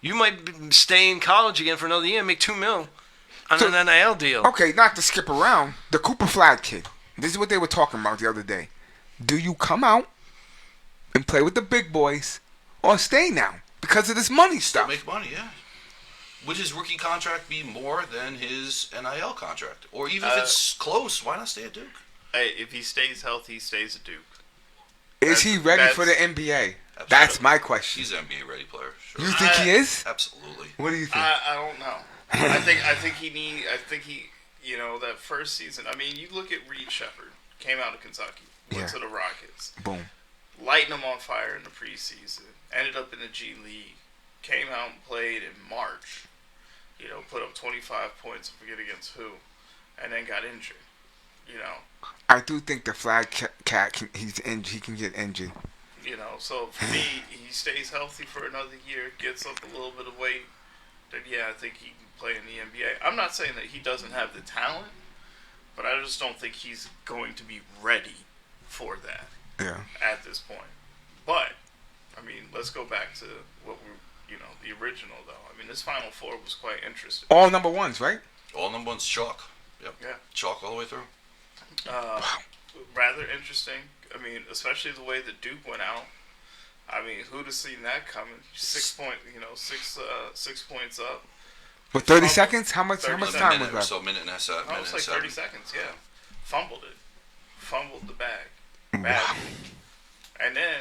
Speaker 4: you might stay in college again for another year and make $2 million on
Speaker 1: So-
Speaker 4: an NIL deal.
Speaker 1: Okay, not to skip around, the Cooper Flag kid. This is what they were talking about the other day. Do you come out and play with the big boys or stay now because of this money
Speaker 2: Still
Speaker 1: stuff?
Speaker 2: make money, yeah. Would his rookie contract be more than his NIL contract? Or even if it's close, why not stay at Duke?
Speaker 3: Hey, if he stays healthy, he stays at Duke.
Speaker 1: Is he ready for the NBA? That's my question.
Speaker 2: He's an NBA ready player. Sure.
Speaker 1: You think he is?
Speaker 2: Absolutely.
Speaker 1: What do you think?
Speaker 3: I don't know. I think he that first season. I mean, you look at Reed Shepherd, came out of Kentucky, went
Speaker 1: Yeah.
Speaker 3: to the Rockets,
Speaker 1: Boom.
Speaker 3: lighting them on fire in the preseason, ended up in the G League, came out and played in March. Put up 25 points, I forget against who, and then got injured.
Speaker 1: I do think the Flag cat he can get injured.
Speaker 3: So for me, he stays healthy for another year, gets up a little bit of weight, then I think he can play in the NBA. I'm not saying that he doesn't have the talent, but I just don't think he's going to be ready for that
Speaker 1: Yeah.
Speaker 3: at this point. But, I mean, let's go back to what the original, though. I mean, this Final Four was quite interesting.
Speaker 1: All number ones, right?
Speaker 2: All number one's chalk. Yep.
Speaker 3: Yeah.
Speaker 2: Chalk all the way through.
Speaker 3: Rather interesting. I mean, especially the way that Duke went out. I mean, who'd have seen that coming? 6 points up.
Speaker 1: With 30
Speaker 3: Fumble.
Speaker 1: seconds? How much
Speaker 3: 30
Speaker 1: time
Speaker 2: A
Speaker 1: was
Speaker 2: minute or
Speaker 1: left?
Speaker 2: so, minute and a half.
Speaker 3: No, it was like 30 seconds, yeah. Fumbled the bag. badly. And then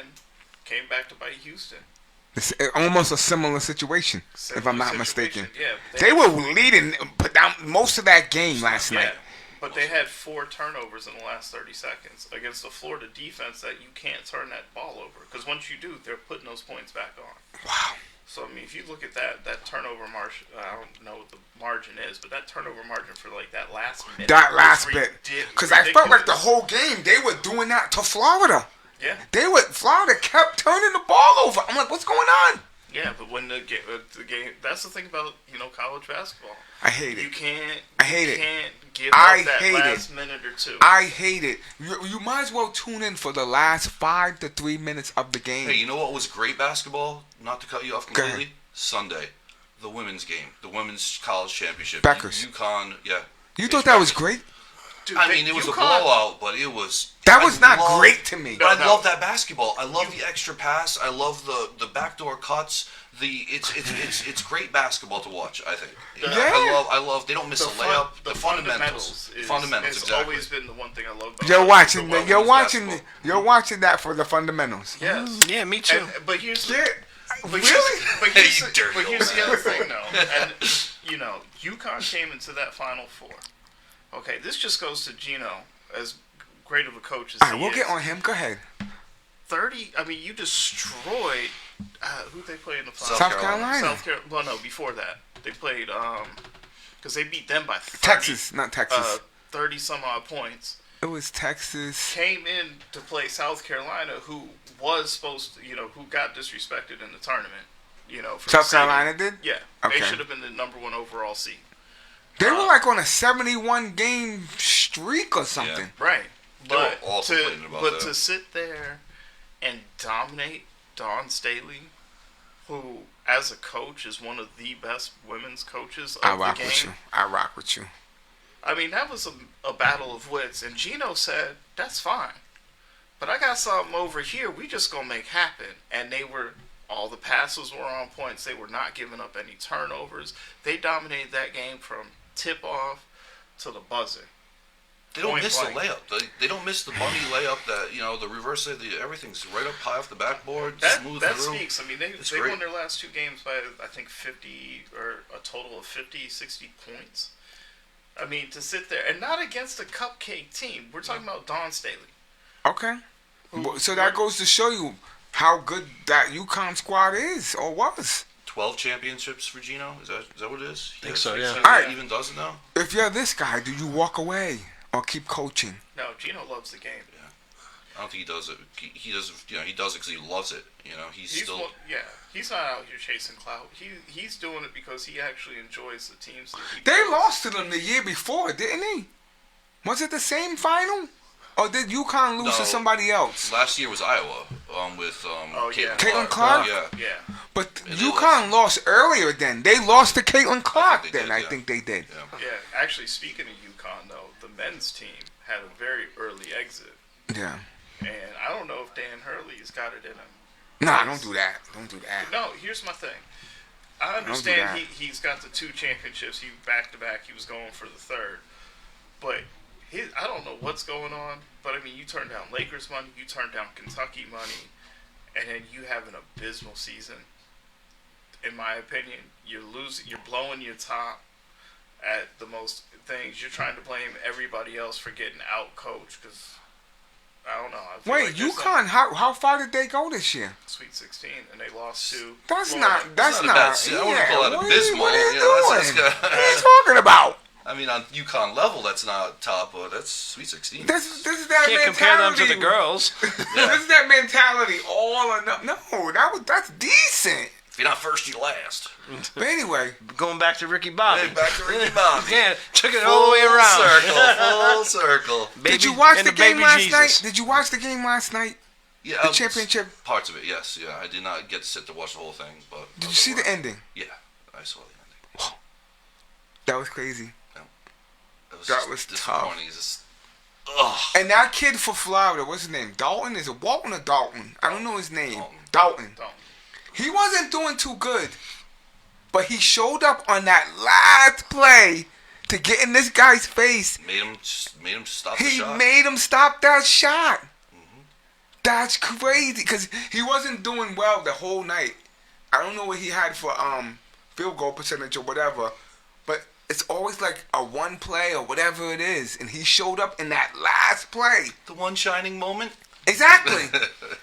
Speaker 3: came back to bite Houston.
Speaker 1: It's almost a similar situation, if I'm not
Speaker 3: Similar
Speaker 1: mistaken.
Speaker 3: situation. Yeah,
Speaker 1: They were leading, put down most of that game last
Speaker 3: Yeah,
Speaker 1: night.
Speaker 3: but they had 4 turnovers in the last 30 seconds against a Florida defense that you can't turn that ball over. Because once you do, they're putting those points back on.
Speaker 1: Wow.
Speaker 3: So, I mean, if you look at that turnover margin, I don't know what the margin is, but that turnover margin for, like, that last minute.
Speaker 1: That last
Speaker 3: was
Speaker 1: bit.
Speaker 3: ridiculous.
Speaker 1: Because I felt like the whole game, they were doing that to Florida.
Speaker 3: Yeah.
Speaker 1: Florida kept turning the ball over. I'm like, what's going on?
Speaker 3: Yeah, but when the game, that's the thing about, college basketball.
Speaker 1: I hate
Speaker 3: You
Speaker 1: it.
Speaker 3: can't.
Speaker 1: I hate
Speaker 3: you
Speaker 1: it.
Speaker 3: Can't give
Speaker 1: I
Speaker 3: up that
Speaker 1: hate
Speaker 3: last
Speaker 1: it.
Speaker 3: minute or two.
Speaker 1: I hate it. You might as well tune in for the last 5 to 3 minutes of the game.
Speaker 2: Hey, you know what was great basketball? Not to cut you off
Speaker 1: Go ahead.
Speaker 2: completely. Sunday, the women's game, the women's college championship.
Speaker 1: Beckers.
Speaker 2: UConn, yeah.
Speaker 1: You thought that was great?
Speaker 3: Dude,
Speaker 2: I mean, it was a blowout, but it was.
Speaker 1: That was not
Speaker 2: love-
Speaker 1: great to me.
Speaker 2: But
Speaker 3: No.
Speaker 2: I love that basketball. I love the extra pass. I love the backdoor cuts. It's great basketball to watch. I think.
Speaker 1: Yeah.
Speaker 2: I love. They don't miss a layup. The fundamentals. Fundamentals.
Speaker 3: It's
Speaker 2: Exactly.
Speaker 3: always been the one thing I love about
Speaker 1: You're watching.
Speaker 2: women's
Speaker 1: You're
Speaker 2: basketball.
Speaker 1: watching that for the fundamentals.
Speaker 3: Yes.
Speaker 4: Yeah, me too.
Speaker 3: But here's
Speaker 1: Yeah.
Speaker 3: but
Speaker 1: Really?
Speaker 3: here's,
Speaker 2: You dirty
Speaker 3: but here's
Speaker 2: old
Speaker 3: the other thing, though. And UConn came into that Final Four. Okay, this just goes to Gino, as great of a coach as
Speaker 1: All right,
Speaker 3: he
Speaker 1: we'll
Speaker 3: is.
Speaker 1: get on him. Go ahead.
Speaker 3: 30. I mean, you destroyed. Who they play in the final?
Speaker 1: South Carolina.
Speaker 3: South Carolina. Well, no, before that they played because they beat them by 30,
Speaker 1: Texas, not Texas.
Speaker 3: 30 some odd points.
Speaker 1: It was Texas.
Speaker 3: Came in to play South Carolina, who was supposed to, who got disrespected in the tournament. For
Speaker 1: South
Speaker 3: the seeding.
Speaker 1: Carolina did?
Speaker 3: Yeah,
Speaker 1: Okay.
Speaker 3: they should have been the number 1 overall seed.
Speaker 1: They were like on a 71 game streak or something.
Speaker 3: Right,
Speaker 2: They were
Speaker 3: but
Speaker 2: all complaining about that.
Speaker 3: to sit there and dominate Dawn Staley, who as a coach is one of the best women's coaches of
Speaker 1: I
Speaker 3: the
Speaker 1: rock
Speaker 3: game.
Speaker 1: with you. I rock with you.
Speaker 3: I mean, that was a battle of wits, and Gino said, "That's fine, but I got something over here. We just gonna make happen." And all the passes were on points. They were not giving up any turnovers. They dominated that game from tip off to the buzzer.
Speaker 2: They don't
Speaker 3: Point
Speaker 2: miss
Speaker 3: blank.
Speaker 2: the layup. They don't miss the money layup. That the reverse. Everything's right up high off the backboard. Smooth
Speaker 3: That
Speaker 2: through.
Speaker 3: speaks. I mean, they
Speaker 2: great.
Speaker 3: won their last 2 games by, I think, 50 or a total of 50, 60 points. I mean, to sit there and not against a cupcake team. We're talking about Dawn Staley.
Speaker 1: Okay. So that goes to show you how good that UConn squad is or was.
Speaker 2: 12 championships for Gino. Is that what it is?
Speaker 4: I think so, yeah.
Speaker 2: He
Speaker 1: Alright.
Speaker 2: even does it now.
Speaker 1: If you're this guy, do you walk away or keep coaching?
Speaker 3: No, Gino loves the game.
Speaker 2: I don't think he does it. He does. He does it because he loves it. He's still.
Speaker 3: He's not out here chasing clout. He's doing it because he actually enjoys the teams. That he
Speaker 1: They
Speaker 3: builds.
Speaker 1: lost to them the year before, didn't they? Was it the same final? Or did UConn lose to
Speaker 2: No.
Speaker 1: somebody else?
Speaker 2: Last year was Iowa with
Speaker 3: yeah.
Speaker 1: Caitlin Clark?
Speaker 2: Yeah.
Speaker 3: Yeah,
Speaker 1: But
Speaker 2: And they
Speaker 1: UConn lost earlier then. They lost to Caitlin Clark
Speaker 2: they
Speaker 1: then.
Speaker 2: did,
Speaker 1: I
Speaker 2: yeah.
Speaker 1: think they did.
Speaker 2: Yeah.
Speaker 3: yeah. Actually, speaking of UConn, though, the men's team had a very early exit,
Speaker 1: Yeah.
Speaker 3: and I don't know if Dan Hurley's got it in him.
Speaker 1: Nah, don't do that. Don't do that.
Speaker 3: No, here's my thing. I
Speaker 1: that.
Speaker 3: understand he's got the 2 championships. He back to back. He was going for the 3rd, but I don't know what's going on. But I mean, you turn down Lakers money, you turn down Kentucky money, and then you have an abysmal season. In my opinion, you're blowing your top at the most things. You're trying to blame everybody else for getting out coached because I don't know. I feel
Speaker 1: Wait,
Speaker 3: like there's
Speaker 1: UConn, how far did they go this year?
Speaker 3: Sweet 16, and they lost to.
Speaker 1: That's
Speaker 3: Florida.
Speaker 1: not. That's
Speaker 2: Not a
Speaker 1: not.
Speaker 2: bad season. I wouldn't call that
Speaker 1: what
Speaker 2: abysmal.
Speaker 1: What are you
Speaker 2: Yeah, that's
Speaker 1: doing?
Speaker 2: good.
Speaker 1: What are you talking about?
Speaker 2: I mean, on UConn level, that's not top, but that's Sweet 16.
Speaker 1: This is that
Speaker 4: Can't compare them
Speaker 1: mentality.
Speaker 4: to the girls.
Speaker 1: This is that mentality. All or no. No, that's decent.
Speaker 2: If you're not first, you last.
Speaker 1: But anyway,
Speaker 4: Going back to Ricky Bobby.
Speaker 2: Hey, back to Ricky Bobby.
Speaker 4: Yeah, took it all the way around.
Speaker 2: Full circle.
Speaker 1: did
Speaker 4: Baby-
Speaker 1: you watch
Speaker 4: and
Speaker 1: the game
Speaker 4: baby
Speaker 1: last
Speaker 4: Jesus.
Speaker 1: night? Did you watch the game last night?
Speaker 2: Yeah,
Speaker 1: The championship.
Speaker 2: Parts of it, yes. Yeah, I did not get to sit to watch the whole thing, but.
Speaker 1: Did you see the ending?
Speaker 2: Yeah, I saw the ending.
Speaker 1: That was crazy.
Speaker 2: It
Speaker 1: That
Speaker 2: just
Speaker 1: was
Speaker 2: disappointing. It's just, ugh.
Speaker 1: And that kid for Florida, what's his name? Dalton? Is it Walton or Dalton? I don't know his name. Dalton.
Speaker 3: Don't.
Speaker 1: He wasn't doing too good, but he showed up on that last play to get in this guy's face.
Speaker 2: Made him stop the
Speaker 1: He
Speaker 2: shot.
Speaker 1: made him stop that shot. That's crazy because he wasn't doing well the whole night. I don't know what he had for field goal percentage or whatever, but it's always like a one play or whatever it is, and he showed up in that last play.
Speaker 2: The one shining moment.
Speaker 1: Exactly.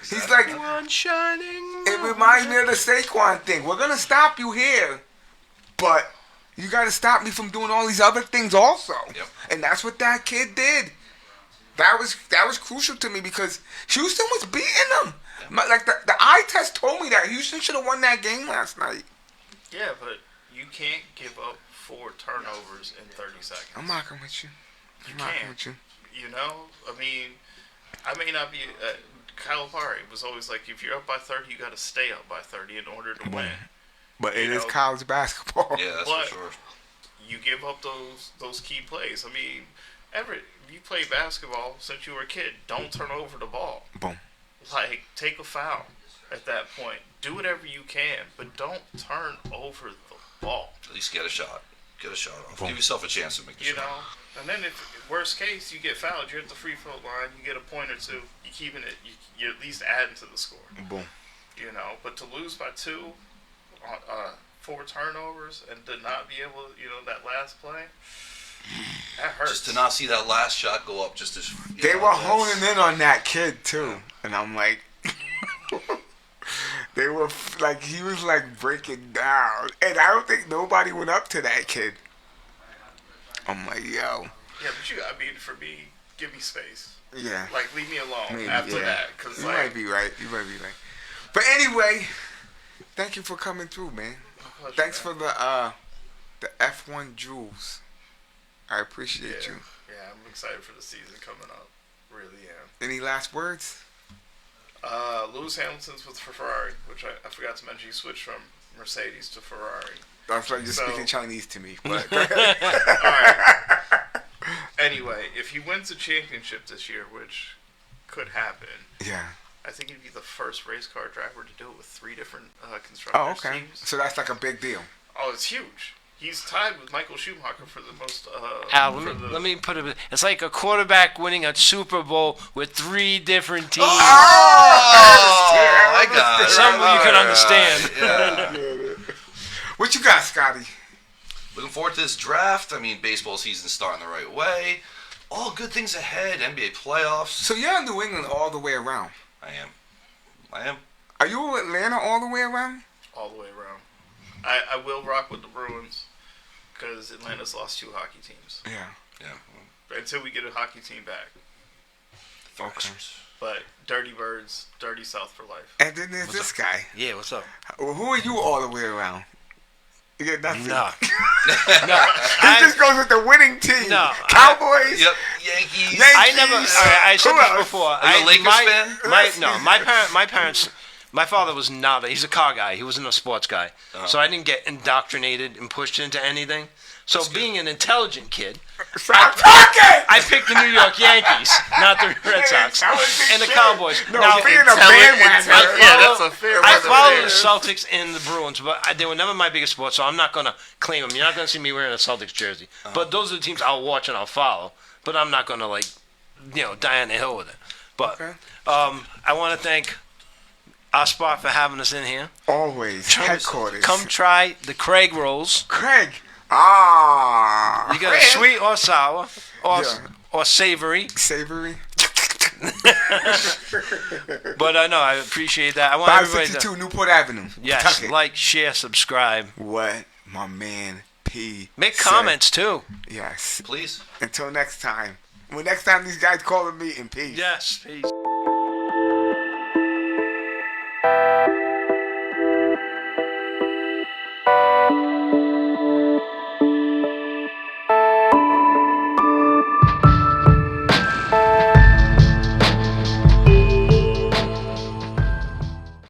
Speaker 1: He's like,
Speaker 4: One shining.
Speaker 1: it reminds me of the Saquon thing. We're gonna stop you here, but you gotta stop me from doing all these other things also.
Speaker 2: Yep.
Speaker 1: And that's what that kid did. That was crucial to me because Houston was beating them. Like the eye test told me that Houston should have won that game last night.
Speaker 3: Yeah, but you can't give up 4 turnovers in 30 seconds.
Speaker 1: I'm rocking with you.
Speaker 3: You
Speaker 1: I'm rocking
Speaker 3: can't.
Speaker 1: with you.
Speaker 3: You know, I mean, I may not be. Calipari was always like, if you're up by 30, you got to stay up by 30 in order to win.
Speaker 1: But it
Speaker 3: You
Speaker 1: is
Speaker 3: know,
Speaker 1: college basketball.
Speaker 2: Yeah, that's
Speaker 3: But-
Speaker 2: for sure.
Speaker 3: You give up those key plays. I mean, Everett, you play basketball since you were a kid. Don't turn over the ball.
Speaker 1: Boom.
Speaker 3: Like, take a foul at that point. Do whatever you can, but don't turn over the ball.
Speaker 2: At least get a shot. Get a shot off.
Speaker 1: Boom.
Speaker 2: Give yourself a chance to make a
Speaker 3: You
Speaker 2: shot.
Speaker 3: know, and then if worst case you get fouled, you're at the free throw line. You get a point or two. You keeping it. You're at least adding to the score.
Speaker 1: Boom.
Speaker 3: You know, but to lose by 2, 4 turnovers, and to not be able, that last play, that hurts.
Speaker 2: Just to not see that last shot go up. Just as
Speaker 1: They were honing in on that kid too, and I'm like, they were like, he was like breaking down, and I don't think nobody went up to that kid. I'm like, yo,
Speaker 3: Yeah, but I mean, for me, give me space.
Speaker 1: yeah,
Speaker 3: Like, leave me alone
Speaker 1: maybe,
Speaker 3: after
Speaker 1: yeah.
Speaker 3: that, because
Speaker 1: You
Speaker 3: like,
Speaker 1: might be right. You might be right. But anyway, thank you for coming through, man. Thanks for the F1 jewels. I appreciate you.
Speaker 3: Yeah, I'm excited for the season coming up. Really am.
Speaker 1: Any last words?
Speaker 3: Lewis Hamilton's with Ferrari, which I forgot to mention. He switched from Mercedes to Ferrari.
Speaker 1: That's like you're
Speaker 3: So-
Speaker 1: speaking Chinese to me. But go ahead.
Speaker 3: Alright. Anyway, if he wins the championship this year, which could happen,
Speaker 1: Yeah.
Speaker 3: I think he'd be the first race car driver to do it with 3 different constructors
Speaker 1: Oh, okay.
Speaker 3: teams.
Speaker 1: So that's like a big deal.
Speaker 3: Oh, it's huge. He's tied with Michael Schumacher for the most.
Speaker 4: Al,
Speaker 3: for the-
Speaker 4: let me put it. It's like a quarterback winning a Super Bowl with 3 different teams.
Speaker 2: Oh, I got it.
Speaker 4: Some you can
Speaker 2: Alright,
Speaker 4: understand.
Speaker 2: Yeah.
Speaker 1: What you got, Scotty?
Speaker 2: Looking forward to this draft. I mean, baseball season's starting the right way. All good things ahead. NBA playoffs.
Speaker 1: So you're in New England all the way around.
Speaker 2: I am.
Speaker 1: Are you Atlanta all the way around?
Speaker 3: all the way around. I will rock with the Bruins because Atlanta's lost 2 hockey teams.
Speaker 1: Yeah.
Speaker 2: Yeah.
Speaker 3: Until we get a hockey team back.
Speaker 1: Okay.
Speaker 3: But Dirty Birds, Dirty South for life.
Speaker 1: And then there's this guy.
Speaker 4: Yeah, what's up?
Speaker 1: Well, who are you all the way around? You get nothing.
Speaker 4: No.
Speaker 1: He just goes with the winning team.
Speaker 4: No,
Speaker 1: Cowboys.
Speaker 2: Yep. Yankees.
Speaker 1: Yankees.
Speaker 4: I never. I said
Speaker 1: Who
Speaker 4: this
Speaker 1: else?
Speaker 4: before.
Speaker 2: Are you a Lakers fan?
Speaker 4: My parents. My father was not. He's a car guy. He wasn't a sports guy. So I didn't get indoctrinated and pushed into anything. So being an intelligent kid,
Speaker 1: Stop talking.
Speaker 4: I picked the New York Yankees, not the Red Sox, and the Cowboys.
Speaker 1: No,
Speaker 4: Now,
Speaker 1: being a bandwagoner.
Speaker 3: Yeah, that's a fair
Speaker 4: I follow the
Speaker 3: representation.
Speaker 4: Celtics and the Bruins, but they were never my biggest sport, so I'm not going to claim them. You're not going to see me wearing a Celtics jersey. But those are the teams I'll watch and I'll follow. But I'm not going to, die on the hill with it. But
Speaker 1: Okay.
Speaker 4: I want to thank our spot for having us in here.
Speaker 1: Always headquarters.
Speaker 4: Come try the Craig rolls.
Speaker 1: Craig. Ah.
Speaker 4: You got a sweet or sour or
Speaker 1: Yeah.
Speaker 4: or savory.
Speaker 1: Savory.
Speaker 4: But no, I appreciate that. I want everybody to
Speaker 1: 562 Newport Avenue.
Speaker 4: yes,
Speaker 1: Kentucky.
Speaker 4: like, share, subscribe,
Speaker 1: What my man P.
Speaker 4: make
Speaker 1: said.
Speaker 4: comments too.
Speaker 1: Yes.
Speaker 2: Please.
Speaker 1: Until next time. Well, next time these guys calling me in peace.
Speaker 4: Yes, peace.